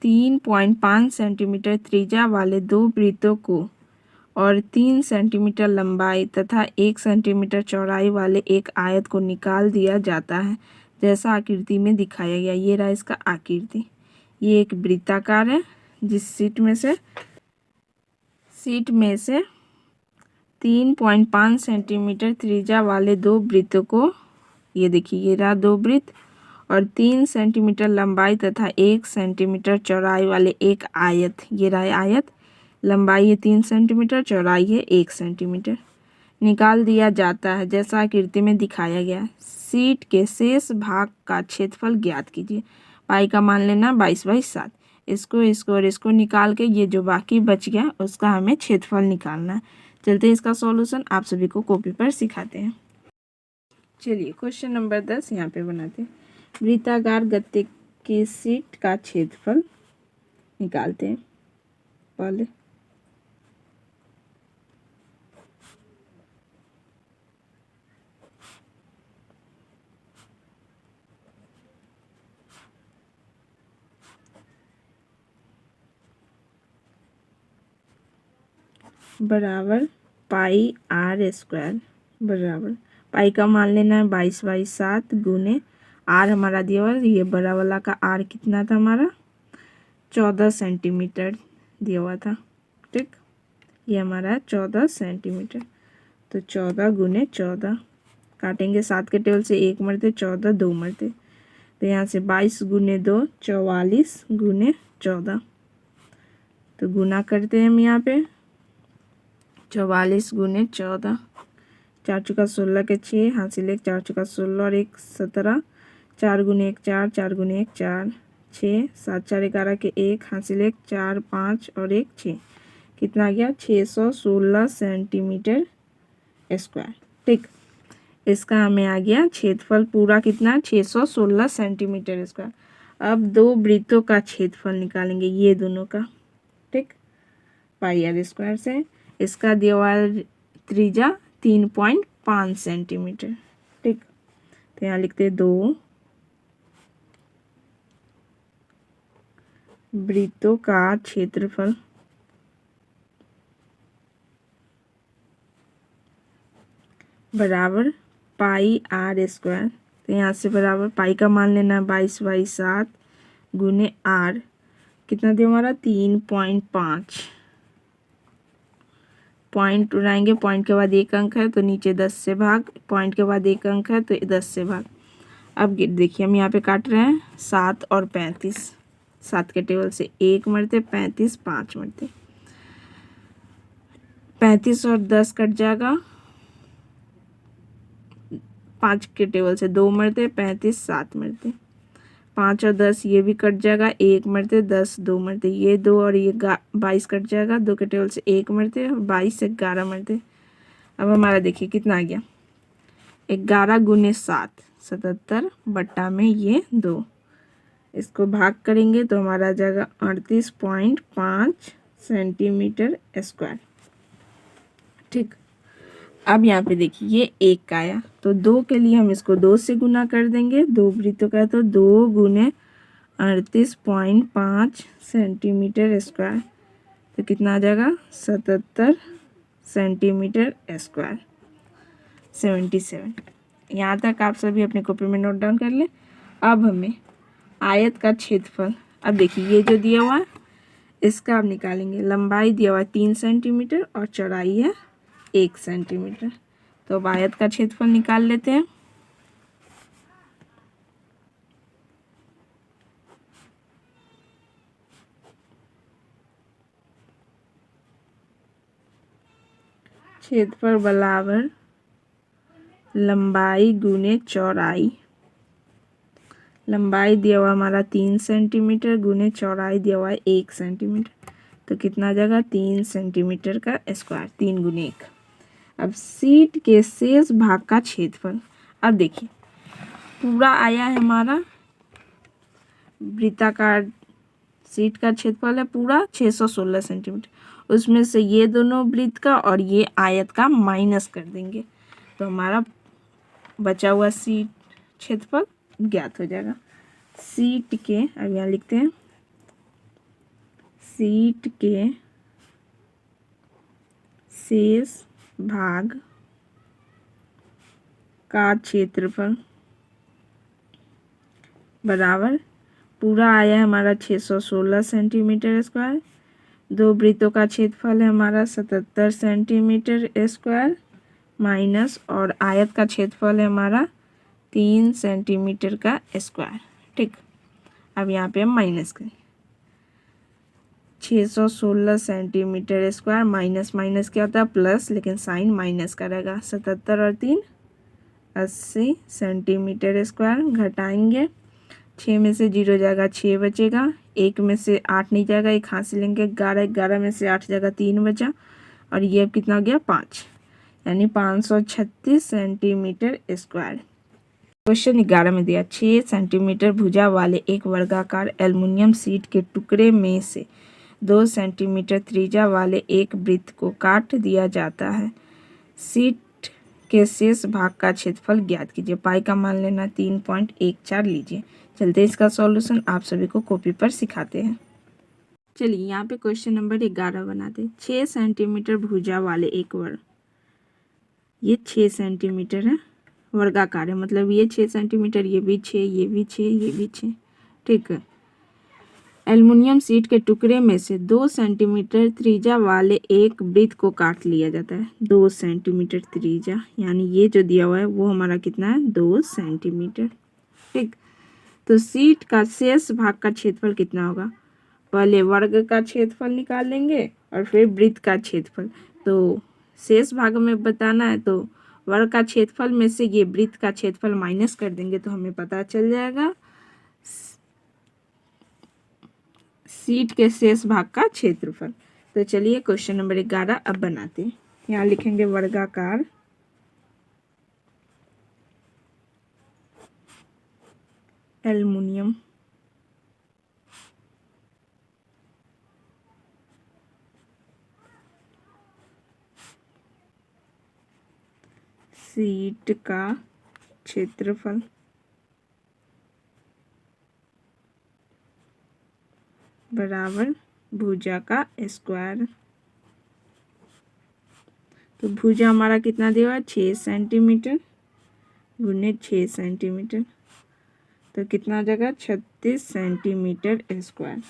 3.5 सेंटीमीटर त्रिज्या वाले दो वृत्तों को और 3 सेंटीमीटर लंबाई तथा 1 सेंटीमीटर चौड़ाई वाले एक आयत को निकाल दिया जाता है जैसा आकृति में दिखाया गया। ये रहा इसका आकृति। ये एक वृत्ताकार है जिस शीट में से 3.5 सेंटीमीटर त्रिज्या वाले दो वृत्तों को, ये देखिए ये रहा दो वृत्त, और 3 सेंटीमीटर लंबाई तथा 1 सेंटीमीटर चौड़ाई वाले एक आयत, ये रहा आयत, लंबाई है 3 सेंटीमीटर, चौड़ाई है 1 सेंटीमीटर, निकाल दिया जाता है जैसा आकृति में दिखाया गया। शीट के शेष भाग का क्षेत्रफल ज्ञात कीजिए। पाई का मान लेना 22/7। इसको और इसको निकाल के ये जो बाकी बच गया उसका हमें क्षेत्रफल निकालना है। चलते हैं इसका सॉल्यूशन आप सभी को कॉपी पर सिखाते हैं। चलिए क्वेश्चन नंबर 10 यहाँ पे बनाते हैं। वृत्ताकार गत्ते की शीट का क्षेत्रफल निकालते हैं। पहले बराबर पाई आर स्क्वायर बराबर पाई का मान लेना है 22/7 गुने आर हमारा दिया हुआ है। ये बड़ा वाला का आर कितना था हमारा 14 सेंटीमीटर दिया हुआ था। ठीक, ये हमारा 14 सेंटीमीटर। तो 14 गुने 14 काटेंगे 7 के टेबल से 1 मरते 14 2 मरते, तो यहाँ से 22 गुने 2 44 गुने 14। तो गुना करते हैं हम यहाँ पे 44 गुने 14, 4 चुका 16 के 6 हासिल 1, 4 चुका 16 और 1 17, 4 गुने 1 4, 4 गुने 1 4, 6 7 4 11 के 1 हासिल 1, 4 5 और 1 6, कितना आ गया 616 सेंटीमीटर स्क्वायर। ठीक, इसका हमें आ गया क्षेत्रफल पूरा कितना 616 सेंटीमीटर स्क्वायर। अब दो वृत्तों का क्षेत्रफल निकालेंगे, ये दोनों का। ठीक, पाई आर स्क्वायर से इसका दिया हुआ त्रिज्या 3.5 सेंटीमीटर। ठीक, तो यहाँ लिखते 2 वृत्तों का क्षेत्रफल बराबर पाई आर स्क्वायर। तो यहाँ से बराबर पाई का मान लेना 22/7 गुने आर, कितना दिया हमारा 3.5, पॉइंट उड़ाएंगे, पॉइंट के बाद एक अंक है तो नीचे 10 से भाग, पॉइंट के बाद एक अंक है तो 10 से भाग। अब देखिए हम यहाँ पे काट रहे हैं 7 और 35, 7 के टेबल से 1 मरते 35 5 मरते, 35 और 10 कट जाएगा 5 के टेबल से 2 मरते 35 7 मरते, 5 और 10 ये भी कट जाएगा, 1 मरते 10 2 मरते, ये 2 और ये 22 कट जाएगा, 2 के टेबल से 1 मरते, 22 से 11 मरते। अब हमारा देखिए कितना आ गया, 11 गुने 7 77 बट्टा में ये 2, इसको भाग करेंगे तो हमारा आ जाएगा 38.5 सेंटीमीटर स्क्वायर। ठीक, अब यहाँ पे देखिए ये 1 का आया तो 2 के लिए हम इसको 2 से गुना कर देंगे, 2 वृत्तों का, तो 2 गुने 38.5 सेंटीमीटर स्क्वायर, तो कितना आ जाएगा 77 सेंटीमीटर स्क्वायर, 77। यहाँ तक आप सभी अपनी कॉपी में नोट डाउन कर लें। अब हमें आयत का क्षेत्रफल, अब देखिए ये जो दिया हुआ है इसका आप निकालेंगे। लंबाई दिया हुआ है 3 सेंटीमीटर और चौड़ाई है 1 सेंटीमीटर, तो अब आयत का क्षेत्रफल निकाल लेते हैं। क्षेत्रफल बराबर लंबाई गुने चौड़ाई, लंबाई दिया हुआ हमारा 3 सेंटीमीटर गुने चौड़ाई दिया हुआ है 1 सेंटीमीटर, तो कितना आ जाएगा 3 सेंटीमीटर का स्क्वायर, 3 गुने 1। अब शीट के शेष भाग का क्षेत्रफल, अब देखिए पूरा आया है हमारा वृत्ताकार शीट का क्षेत्रफल है पूरा 616 सेंटीमीटर, उसमें से ये दोनों वृत्त का और ये आयत का माइनस कर देंगे तो हमारा बचा हुआ शीट क्षेत्रफल ज्ञात हो जाएगा। शीट के, अब यहाँ लिखते हैं शीट के शेष भाग का क्षेत्रफल बराबर, पूरा आया है हमारा 616 सेंटीमीटर स्क्वायर, 2 वृत्तों का क्षेत्रफल है हमारा 77 सेंटीमीटर स्क्वायर माइनस, और आयत का क्षेत्रफल है हमारा 3 सेंटीमीटर का स्क्वायर। ठीक, अब यहाँ पे हम माइनस करें, 616 सेंटीमीटर स्क्वायर माइनस माइनस क्या होता है प्लस, लेकिन साइन माइनस का रहेगा, 77 और 3 80 सेंटीमीटर स्क्वायर, घटाएंगे 6 में से 0 जाएगा 6 बचेगा, 1 में से 8 नहीं जाएगा, 1 हाथ से लेंगे 11, 11 में से 8 जाएगा 3 बचा, और ये अब कितना हो गया 5, यानी 536 सेंटीमीटर स्क्वायर। क्वेश्चन 11 में दिया 6 सेंटीमीटर भुजा वाले एक वर्गाकार एल्युमिनियम शीट के टुकड़े में से 2 सेंटीमीटर त्रिज्या वाले एक वृत्त को काट दिया जाता है, शीट के शेष भाग का क्षेत्रफल ज्ञात कीजिए। पाई का मान लेना 3.14 लीजिए। चलते इसका सॉल्यूशन आप सभी को कॉपी पर सिखाते हैं। चलिए यहाँ पे क्वेश्चन नंबर 11 बनाते। 6 सेंटीमीटर भुजा वाले एक वर्ग, ये 6 सेंटीमीटर है, वर्गाकार है, मतलब ये 6 सेंटीमीटर, ये भी 6, ये भी 6, ये भी 6। ठीक है, एल्युमिनियम शीट के टुकड़े में से 2 सेंटीमीटर त्रिज्या वाले एक वृत्त को काट लिया जाता है, 2 सेंटीमीटर त्रिज्या, यानी ये जो दिया हुआ है वो हमारा कितना है 2 सेंटीमीटर। ठीक, तो शीट का शेष भाग का क्षेत्रफल कितना होगा, पहले वर्ग का क्षेत्रफल निकाल लेंगे और फिर वृत्त का क्षेत्रफल। तो शेष भाग में बताना है तो वर्ग का क्षेत्रफल में से ये वृत्त का क्षेत्रफल माइनस कर देंगे तो हमें पता चल जाएगा शीट के शेष भाग का क्षेत्रफल। तो चलिए क्वेश्चन नंबर 11 अब बनाते हैं। यहाँ लिखेंगे वर्गाकार एल्युमिनियम शीट का क्षेत्रफल बराबर भुजा का स्क्वायर। तो भुजा हमारा कितना दिया हुआ है 6 सेंटीमीटर गुने 6 सेंटीमीटर, तो कितना आ जाएगा 36 सेंटीमीटर स्क्वायर।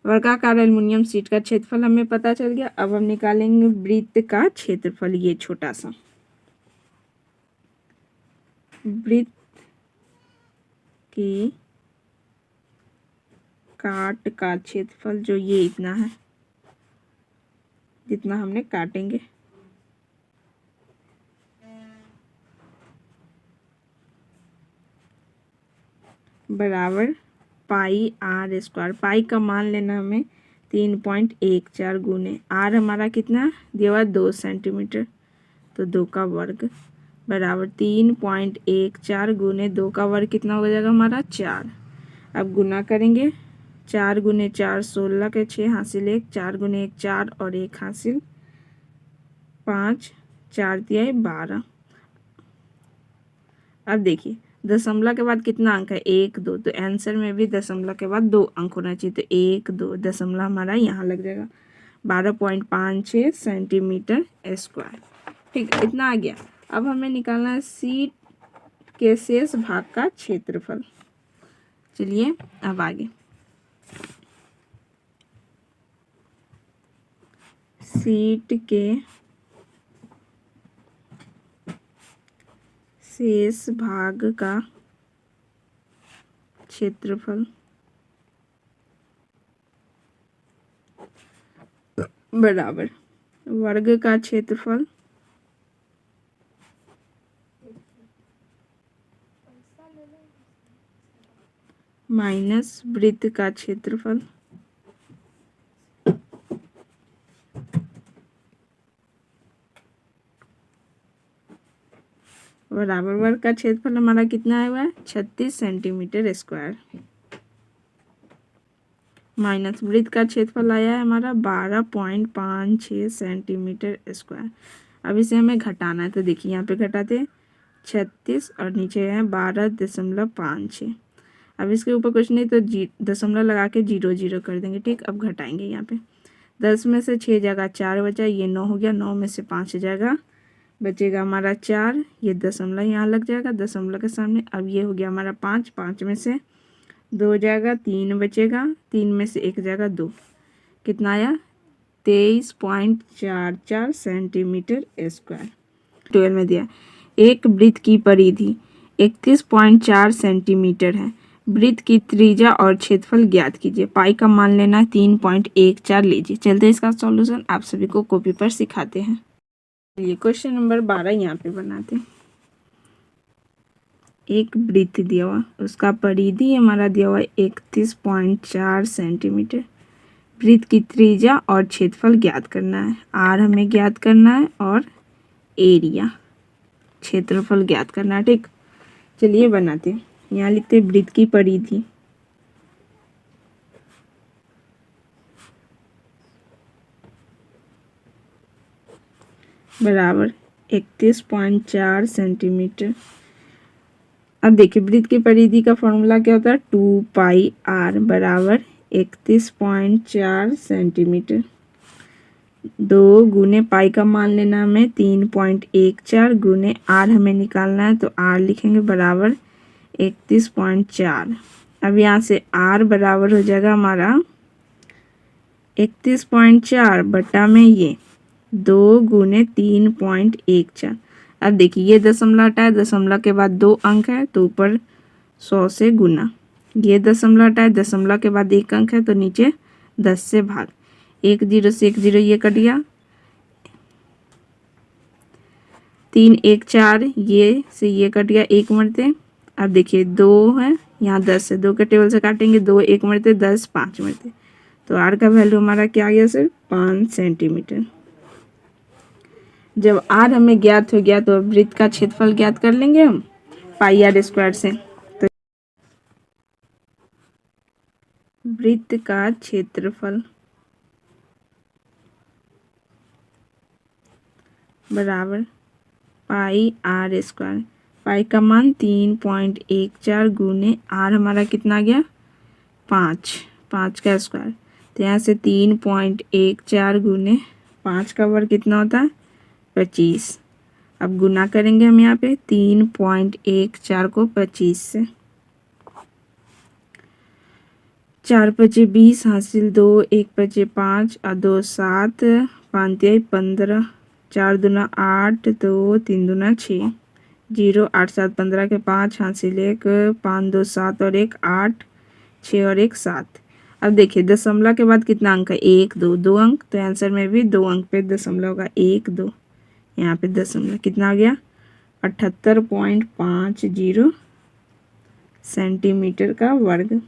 वर्गाकार एल्युमिनियम शीट का क्षेत्रफल हमें पता चल गया। अब हम निकालेंगे वृत्त का क्षेत्रफल, ये छोटा सा वृत्त की काट का क्षेत्रफल, जो ये इतना है जितना हमने काटेंगे, बराबर पाई आर स्क्वायर। पाई का मान लेना हमें 3.14 गुने आर हमारा कितना दिया हुआ 2 सेंटीमीटर, तो 2 का वर्ग बराबर 3.14 गुने 2 का वर्ग कितना हो जाएगा हमारा 4। अब गुना करेंगे, 4 गुने 4 16 के 6 हासिल 1, 4 गुने 1 4 और 1 हासिल 5, 4 तिया 12। अब देखिए दशमलव के बाद कितना अंक है 1 2, तो आंसर में भी दशमलव के बाद 2 अंक होना चाहिए, तो 1 2 दशमलव हमारा यहाँ लग जाएगा 12.56 सेंटीमीटर स्क्वायर। ठीक, इतना आ गया। अब हमें निकालना है सी के शेष भाग का क्षेत्रफल। चलिए अब आगे, सीट के शेष भाग का क्षेत्रफल बराबर वर्ग का क्षेत्रफल माइनस वृत्त का क्षेत्रफल बराबर वर्ग का क्षेत्रफल हमारा कितना आया हुआ है 36 सेंटीमीटर स्क्वायर, माइनस वृत्त का क्षेत्रफल आया है हमारा 12.56 सेंटीमीटर स्क्वायर। अब इसे हमें घटाना है, तो देखिए यहाँ पे घटाते 36 और नीचे है 12.56। अब इसके ऊपर कुछ नहीं तो दशमलव लगा के 0 0 कर देंगे। ठीक, अब घटाएंगे, यहाँ पे 10 में से 6 जाएगा 4 बचा, ये 9 हो गया, 9 में से 5 जाएगा बचेगा हमारा 4, ये दशमलव यहाँ लग जाएगा दशमलव के सामने। अब ये हो गया हमारा 5, 5 में से 2 जाएगा 3 बचेगा, 3 में से 1 जाएगा 2, कितना आया 23.44 सेंटीमीटर स्क्वायर। 12 में दिया एक वृत्त की परिधि 31.4 सेंटीमीटर है, वृत्त की त्रिज्या और क्षेत्रफल ज्ञात कीजिए। पाई का मान लेना है 3.14 लीजिए। चलते इसका सॉल्यूशन आप सभी को कॉपी पर सिखाते हैं। चलिए क्वेश्चन नंबर 12 यहाँ पे बनाते हैं। एक वृत्त दिया हुआ, उसका परिधि हमारा दिया हुआ 31.4 सेंटीमीटर, वृत्त की त्रिज्या और क्षेत्रफल ज्ञात करना है। आर हमें ज्ञात करना है और एरिया क्षेत्रफल ज्ञात करना है। ठीक, चलिए बनाते हैं। यहाँ लिखते हैं वृत्त की परिधि बराबर 31.4 सेंटीमीटर। अब देखिए वृत्त की परिधि का फॉर्मूला क्या होता है 2 पाई आर बराबर 31.4 सेंटीमीटर। 2 गुने पाई का मान लेना हमें 3.14 गुने आर हमें निकालना है, तो आर लिखेंगे बराबर 31.4। अब यहाँ से आर बराबर हो जाएगा हमारा 31.4 बटा में ये 2 गुने 3.14। अब देखिए ये दशमलव हटाए, दशमलव के बाद 2 अंक है तो ऊपर 100 से गुना, ये दशमलव हटाए, दशमलव के बाद 1 अंक है तो नीचे 10 से भाग, 1 0 से 1 0 ये कट गया, 3 1 4 ये से ये कट गया 1 मरते। अब देखिए 2 है यहाँ 10 है, 2 के टेबल से काटेंगे, 2 1 मरते 10 5 मरते, तो आर का वैल्यू हमारा क्या आ गया सर 5 सेंटीमीटर। जब आर हमें ज्ञात हो गया तो वृत्त का क्षेत्रफल ज्ञात कर लेंगे हम पाई आर स्क्वायर से। तो वृत्त का क्षेत्रफल बराबर पाई आर स्क्वायर, पाई का मान 3.14 गुने आर हमारा कितना आ गया 5, 5 का स्क्वायर, तो यहाँ से 3.14 गुने 5 का वर्ग कितना होता है 25। अब गुना करेंगे हम यहाँ पे 3.14 को 25 से, 4 पचे 20 हासिल 2, 1 पचे 5 और 2 7, 5 तिया 15, 4 दूना 8, 2 3 दूना 6, 0 8 7 15 के 5 हासिल 1, 5 2 7 और 1 8, 6 और 1 7। अब देखिए दशमलव के बाद कितना अंक है 1 2, 2 अंक, तो आंसर में भी 2 अंक पे दशमलव का 1 2, यहाँ पे दशमलव कितना आ गया 78.50 सेंटीमीटर का वर्ग।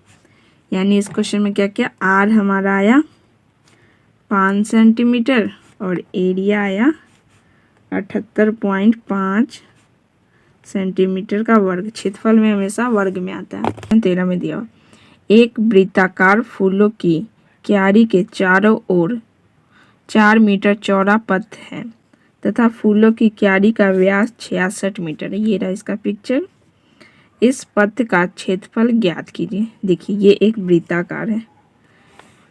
यानी इस क्वेश्चन में क्या क्या, आर हमारा आया 5 सेंटीमीटर और एरिया आया 78.5 सेंटीमीटर का वर्ग। क्षेत्रफल में हमेशा वर्ग में आता है। 13 में दिया हुआ, एक वृत्ताकार फूलों की क्यारी के चारों ओर 4 मीटर चौड़ा पथ है तथा फूलों की क्यारी का व्यास 66 मीटर है। ये रहा इसका पिक्चर। इस पथ का क्षेत्रफल ज्ञात कीजिए। देखिए ये एक वृत्ताकार है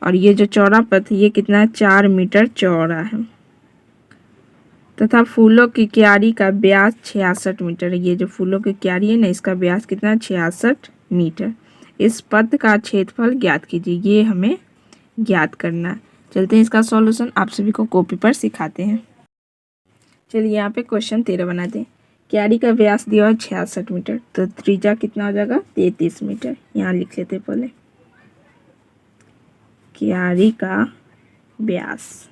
और ये जो चौड़ा पथ ये कितना है, 4 मीटर चौड़ा है तथा फूलों की क्यारी का व्यास 66 मीटर है। ये जो फूलों की क्यारी है ना, इसका व्यास कितना है, 66 मीटर। इस पथ का क्षेत्रफल ज्ञात कीजिए। ये हमें ज्ञात करना है। चलते हैं इसका सॉल्यूशन, आप सभी को कॉपी पर सिखाते हैं। चलिए यहाँ पे क्वेश्चन 13 बनाते हैं। क्यारी का व्यास दिया है 66 मीटर, तो त्रिज्या कितना हो जाएगा, 33 मीटर। यहाँ लिख लेते पहले, क्यारी का व्यास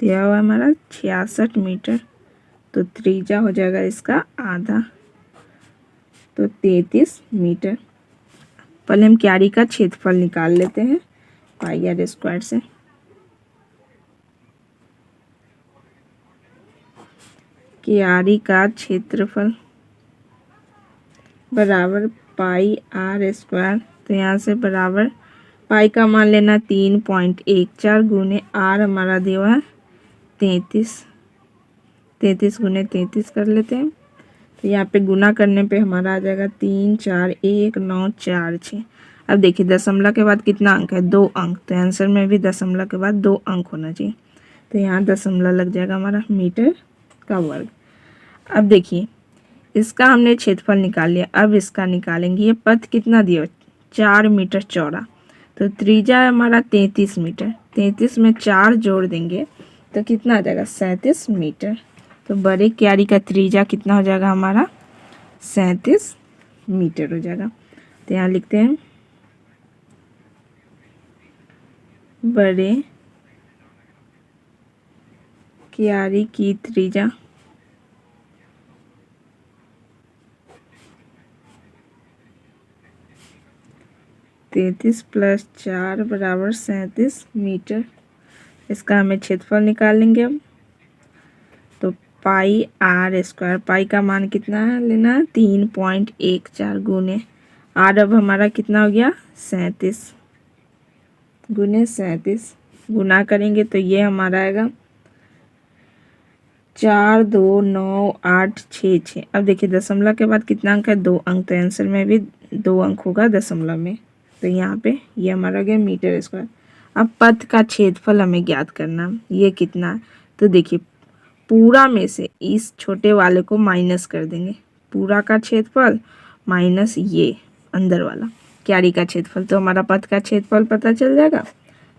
दिया हुआ हमारा 66 मीटर, तो त्रिज्या हो जाएगा इसका आधा, तो 33 मीटर। पहले हम क्यारी का क्षेत्रफल निकाल लेते हैं पाई आर स्क्वायर से। क्यारी का क्षेत्रफल बराबर पाई आर स्क्वायर, तो यहाँ से बराबर पाई का मान लेना 3.14 गुने आर हमारा दिया हुआ है 33, 33 गुने 33 कर लेते हैं। तो यहाँ पे गुना करने पे हमारा आ जाएगा 3 4 1 9 4 6। अब देखिए दशमलव के बाद कितना अंक है, 2 अंक, तो आंसर में भी दशमलव के बाद 2 अंक होना चाहिए। तो यहाँ दशमलव लग जाएगा हमारा मीटर का वर्ग। अब देखिए इसका हमने क्षेत्रफल निकाल लिया, अब इसका निकालेंगे। ये पथ कितना दिया, 4 मीटर चौड़ा, तो त्रिज्या है हमारा 33 मीटर। 33 में 4 जोड़ देंगे तो कितना आ जाएगा, 37 मीटर। तो बड़े क्यारी का त्रिज्या कितना हो जाएगा हमारा, 37 मीटर हो जाएगा। तो यहाँ लिखते हैं बड़े क्यारी की त्रिज्या तैंतीस प्लस 4 बराबर 37 मीटर। इसका हमें क्षेत्रफल निकालेंगे अब। तो पाई आर स्क्वायर, पाई का मान कितना है लेना है, 3.14 गुने आर, अब हमारा कितना हो गया, 37 गुने 37, गुना करेंगे तो ये हमारा आएगा 4 2 9 8 6 6। अब देखिए दशमलव के बाद कितना अंक है, 2 अंक, तो आंसर में भी 2 अंक होगा दशमलव में। तो यहाँ पे ये हमारा गया मीटर स्क्वायर। अब पथ का क्षेत्रफल हमें ज्ञात करना, ये कितना है, तो देखिए पूरा में से इस छोटे वाले को माइनस कर देंगे, पूरा का क्षेत्रफल माइनस ये अंदर वाला क्यारी का क्षेत्रफल, तो हमारा पथ का क्षेत्रफल पता चल जाएगा।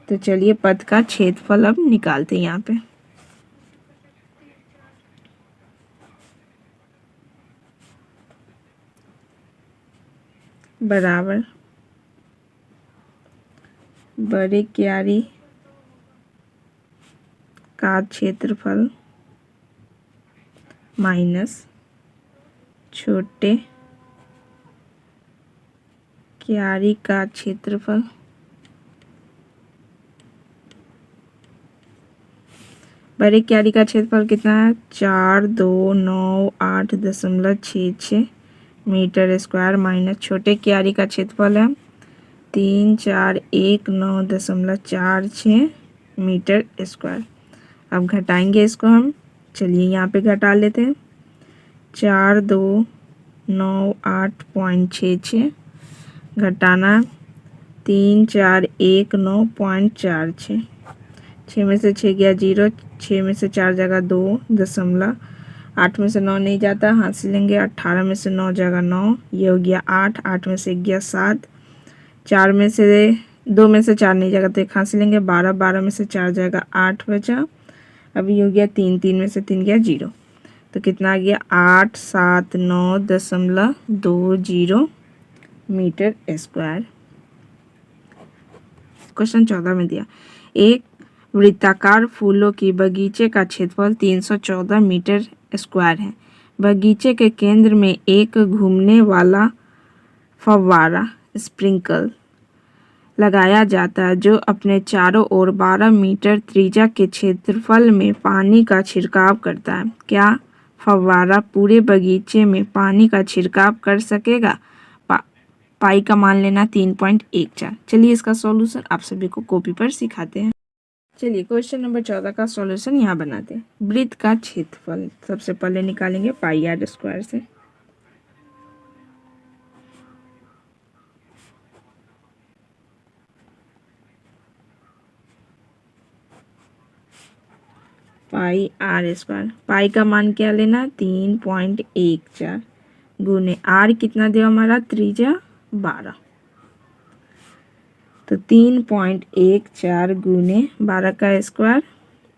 तो चलिए पथ का क्षेत्रफल अब निकालते हैं। यहाँ पे बराबर बड़े क्यारी का क्षेत्रफल माइनस छोटे क्यारी का क्षेत्रफल। बड़े क्यारी का क्षेत्रफल कितना है, 4298.66 मीटर स्क्वायर, माइनस छोटे क्यारी का क्षेत्रफल है 3419.46 मीटर स्क्वायर। अब घटाएंगे इसको हम, चलिए यहाँ पे घटा लेते हैं। 4298.66 घटाना 3419.46, 6 में से 6 गया 0, 6 में से 4 जगह 2 दशमलव, 8 में से 9 नहीं जाता, हाथ से लेंगे, 18 में से 9 जगह 9, ये हो गया 8, 8 में से गया 7, 4 में से 2 में से 4 नहीं जाएगा तो एक हाथ से लेंगे, 12, 12 में से 4 जाएगा 8 बचा। अभी हो गया 3, 3 में से 3 गया 0, तो कितना आ गया 879.20 मीटर स्क्वायर। क्वेश्चन 14 में दिया, एक वृत्ताकार फूलों की बगीचे का क्षेत्रफल 314 मीटर स्क्वायर है। बगीचे के केंद्र में एक घूमने वाला फव्वारा स्प्रिंकल लगाया जाता है जो अपने चारों ओर 12 मीटर त्रिज्या के क्षेत्रफल में पानी का छिड़काव करता है। क्या फव्वारा पूरे बगीचे में पानी का छिड़काव कर सकेगा? पाई का मान लेना 3.14। चलिए इसका सॉल्यूशन आप सभी को कॉपी पर सिखाते हैं। चलिए क्वेश्चन नंबर 14 का सॉल्यूशन यहाँ बनाते हैं। वृत्त का क्षेत्रफल सबसे पहले निकालेंगे पाई आर स्क्वायर से। पाई आर स्क्वायर, पाई का मान क्या लेना 3.14 गुने आर कितना दिया हमारा त्रिज्या 12, तो 3.14 गुने 12 का स्क्वायर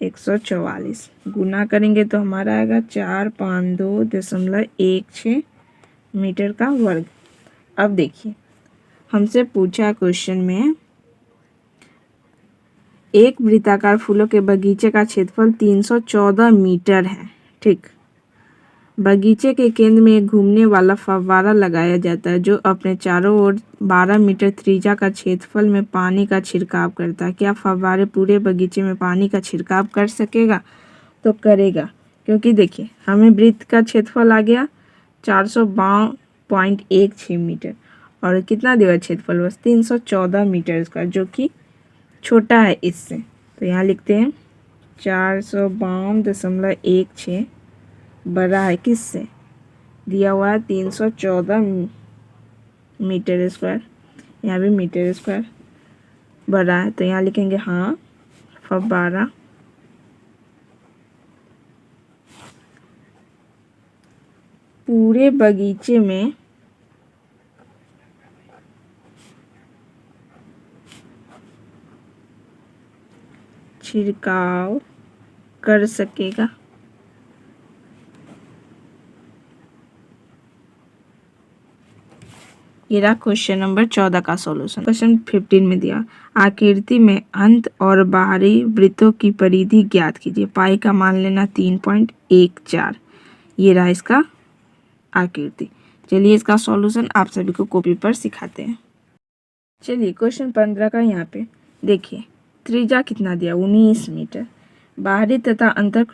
144 गुना करेंगे तो हमारा आएगा 452.16 मीटर का वर्ग। अब देखिए हमसे पूछा क्वेश्चन में एक वृत्ताकार फूलों के बगीचे का क्षेत्रफल 314 मीटर है। ठीक, बगीचे के केंद्र में एक घूमने वाला फव्वारा लगाया जाता है जो अपने चारों ओर 12 मीटर त्रिज्या का क्षेत्रफल में पानी का छिड़काव करता है। क्या फव्वारे पूरे बगीचे में पानी का छिड़काव कर सकेगा? तो करेगा, क्योंकि देखिए हमें वृत्त का क्षेत्रफल आ गया 452.16 मीटर और कितना दिया क्षेत्रफल बस 314 मीटर का, जो कि छोटा है इससे। तो यहाँ लिखते हैं 452.16 बड़ा है किससे? दिया हुआ है 314 मीटर स्क्वायर, यहाँ भी मीटर स्क्वायर बड़ा है, तो यहाँ लिखेंगे हाँ फव्वारा पूरे बगीचे में छिड़काव कर सकेगा। ये रहा क्वेश्चन नंबर 14 का सॉल्यूशन। क्वेश्चन 15 में दिया आकृति में अंत और बाहरी वृत्तों की परिधि ज्ञात कीजिए। पाई का मान लेना 3.14। ये रहा इसका आकृति। चलिए इसका सॉल्यूशन आप सभी को कॉपी पर सिखाते हैं। चलिए क्वेश्चन 15 का यहाँ पे देखिए त्रिज्या कितना दिया 19 मीटर। बाहरी तथा अंतर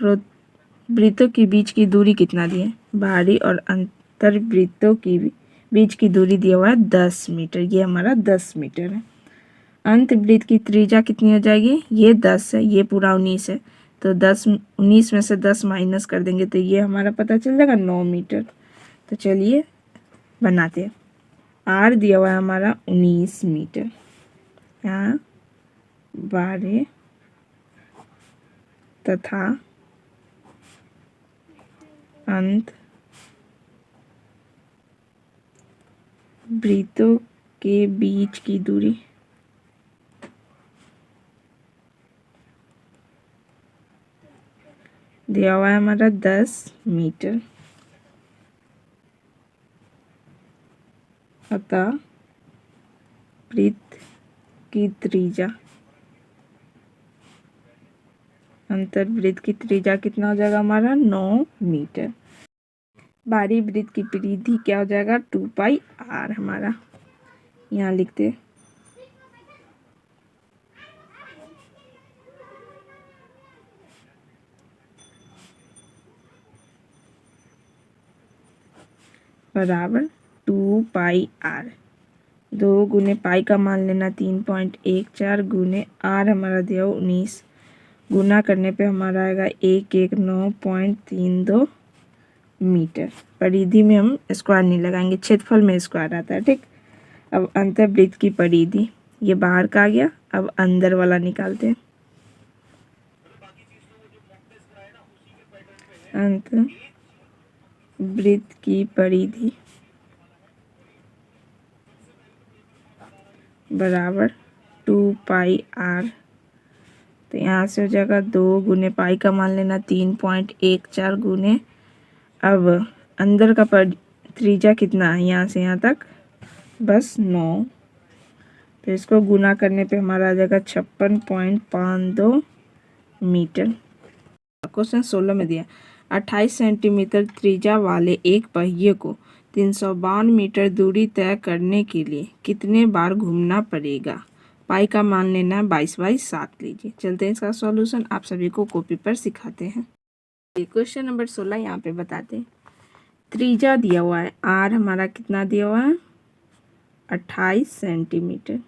वृत्तों के बीच की दूरी कितना दी है? बाहरी और अंतर वृत्तों की बीच की दूरी दिया हुआ है 10 मीटर, ये हमारा 10 मीटर है। अंत वृत्त की त्रिज्या कितनी हो जाएगी? ये 10 है, ये पूरा 19 है, तो 19 में से 10 माइनस कर देंगे तो ये हमारा पता चल जाएगा 9 मीटर। तो चलिए बनाते हैं। आर दिया हुआ है हमारा 19 मीटर, यहाँ 12 तथा अंत वृत्तों के बीच की दूरी दिया हुआ है हमारा 10 मीटर, अतः वृत्त की त्रिज्या अंतर वृत्त की त्रिज्या कितना हो जाएगा हमारा 9 मीटर। बाहरी वृत्त की परिधि क्या हो जाएगा 2 पाई आर हमारा, यहाँ लिखते बराबर 2 पाई आर। 2 गुने पाई का मान लेना 3.14 गुने आर हमारा दिया 19, गुना करने पे हमारा आएगा 119.32 मीटर। परिधि में हम स्क्वायर नहीं लगाएंगे, क्षेत्रफल में स्क्वायर आता है। ठीक, अब अंतर्वृत्त की परिधि ये बाहर का आ गया, अब अंदर वाला निकालते हैं। अंतर्वृत्त की परिधि बराबर 2 पाई आर, तो यहाँ से हो जाएगा 2 गुने पाई का मान लेना 3.14 गुने, अब अंदर का त्रिज्या कितना है यहाँ से यहाँ तक बस 9, तो इसको गुना करने पे हमारा आ जाएगा 56.52 मीटर। क्वेश्चन 16 में दिया 28 सेंटीमीटर त्रिज्या वाले एक पहिए को 352 मीटर दूरी तय करने के लिए कितने बार घूमना पड़ेगा। पाई का मान लेना है 22/7 लीजिए। चलते हैं इसका सॉल्यूशन, आप सभी को कॉपी पर सिखाते हैं। क्वेश्चन नंबर 16 यहाँ पे बताते हैं। त्रिज्या दिया हुआ है, आर हमारा कितना दिया हुआ है 28 सेंटीमीटर।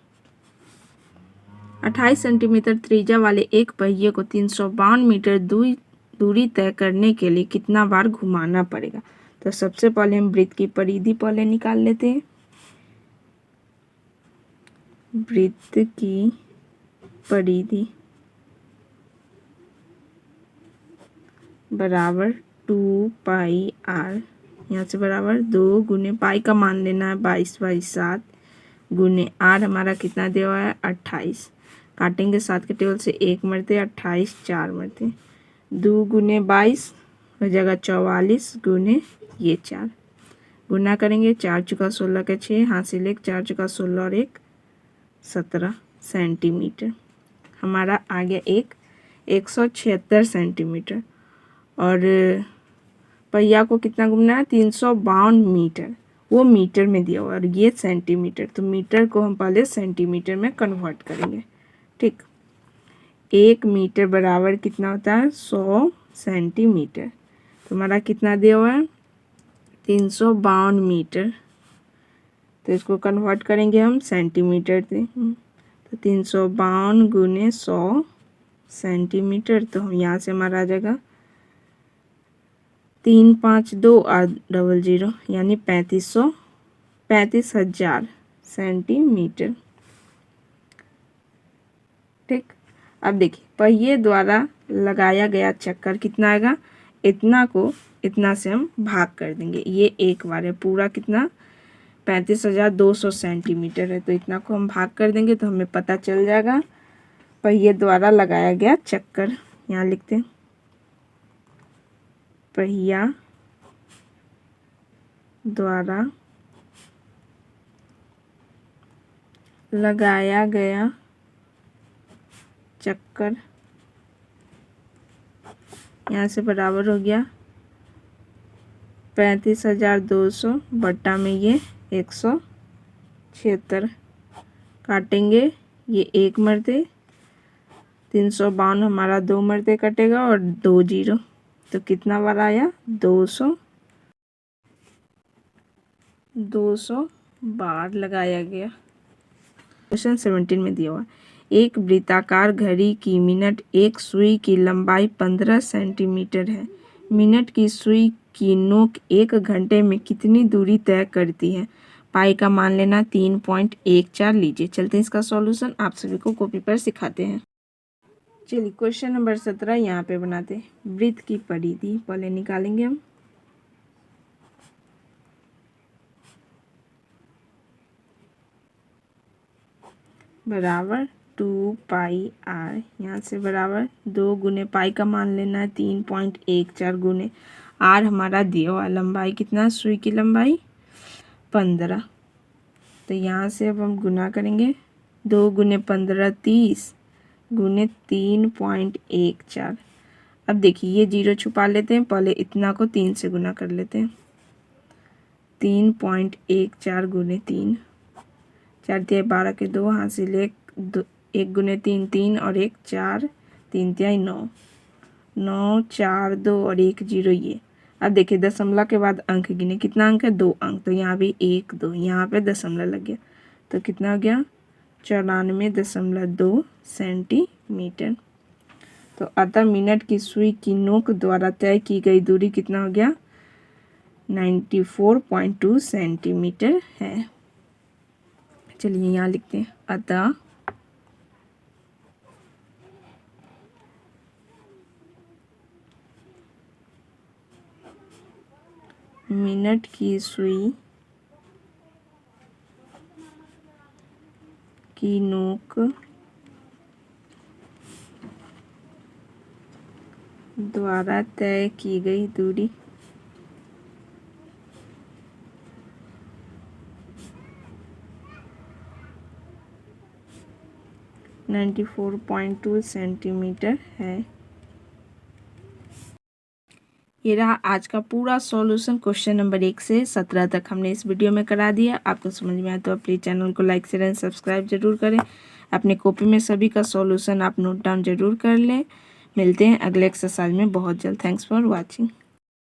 28 सेंटीमीटर त्रिज्या वाले एक पहिए को 352 मीटर दूरी तय करने के लिए कितना बार घुमाना पड़ेगा। तो सबसे पहले हम वृत्त की परिधि पहले निकाल लेते हैं। वृत्त की परिधि बराबर 2πr, यहाँ से बराबर 2 गुने पाई का मान लेना है 22/7 गुने आर हमारा कितना दिया हुआ है 28। काटेंगे 7 के टेबल से 1 मरते 28 4 मरते 2 गुने 22 हो जाएगा 44 गुने ये 4 गुना करेंगे 4 चुका 16 के 6 हासिल 1 4 चुका 16 और 1 17 सेंटीमीटर हमारा आ गया 176 सेंटीमीटर। और पहिया को कितना घूमना है 352 मीटर, वो मीटर में दिया हुआ और ये सेंटीमीटर, तो मीटर को हम पहले सेंटीमीटर में कन्वर्ट करेंगे। ठीक, 1 मीटर बराबर कितना होता है 100 सेंटीमीटर। तो हमारा कितना दिया हुआ है 352 मीटर, तो इसको कन्वर्ट करेंगे हम सेंटीमीटर से। तो 352 गुने 100 सेंटीमीटर, तो हम यहाँ से हमारा आ जाएगा 352 और 00 यानी 35,000 सेंटीमीटर। ठीक, अब देखिए पहिए द्वारा लगाया गया चक्कर कितना आएगा, इतना को इतना से हम भाग कर देंगे। ये एक बार है, पूरा कितना 35,200 सेंटीमीटर है, तो इतना को हम भाग कर देंगे तो हमें पता चल जाएगा पहिए द्वारा लगाया गया चक्कर। यहाँ लिखते हैं पहिया द्वारा लगाया गया चक्कर, यहाँ से बराबर हो गया 35,200 बट्टा में ये 176 काटेंगे ये 1 मरते 352 हमारा 2 मरते कटेगा और 2 जीरो, तो कितना बार आया 200 बार लगाया गया। क्वेश्चन 17 में दिया हुआ एक वृत्ताकार घड़ी की मिनट एक सुई की लंबाई 15 सेंटीमीटर है। मिनट की सुई की नोक 1 घंटे में कितनी दूरी तय करती है। पाई का मान लेना 3.14 लीजिए। चलते हैं इसका सॉल्यूशन, आप सभी को कॉपी पर सिखाते हैं। चलिए क्वेश्चन नंबर 17 यहाँ पे बनाते हैं। वृत्त की परिधि पहले निकालेंगे हम। बराबर 2πr, यहाँ से बराबर 2 गुने पाई का मान लेना है 3.14 गुने आर हमारा दिया हुआ लंबाई कितना, सुई की लंबाई 15। तो यहाँ से अब हम गुना करेंगे 2 गुने 15 30 गुने 3.14। अब देखिए ये जीरो छुपा लेते हैं, पहले इतना को 3 से गुना कर लेते हैं। 3.14 गुने 3, 4 तिहाई 12 के 2 हासिल 1 गुने 3 3 और 1 4 3 तिहाई 9 9 4 2 और 1 जीरो ये। अब देखिए दशमलव के बाद अंक गिने, कितना अंक है 2 अंक, तो यहाँ भी 1 2 यहाँ पे दशमलव लग गया, तो कितना हो गया 94.2 सेंटीमीटर। तो अतः मिनट की सुई की नोक द्वारा तय की गई दूरी कितना हो गया 94.2 सेंटीमीटर है। चलिए यहाँ लिखते हैं अतः मिनट की सुई की नोक द्वारा तय की गई दूरी नाइन्टी 94.2 सेंटीमीटर है। ये रहा आज का पूरा सॉल्यूशन क्वेश्चन नंबर 1 से 17 तक हमने इस वीडियो में करा दिया। आपको समझ में आया तो प्लीज़ चैनल को लाइक शेयर एंड सब्सक्राइब जरूर करें। अपने कॉपी में सभी का सॉल्यूशन आप नोट डाउन जरूर कर लें। मिलते हैं अगले एक्सरसाइज में बहुत जल्द। Thanks for watching.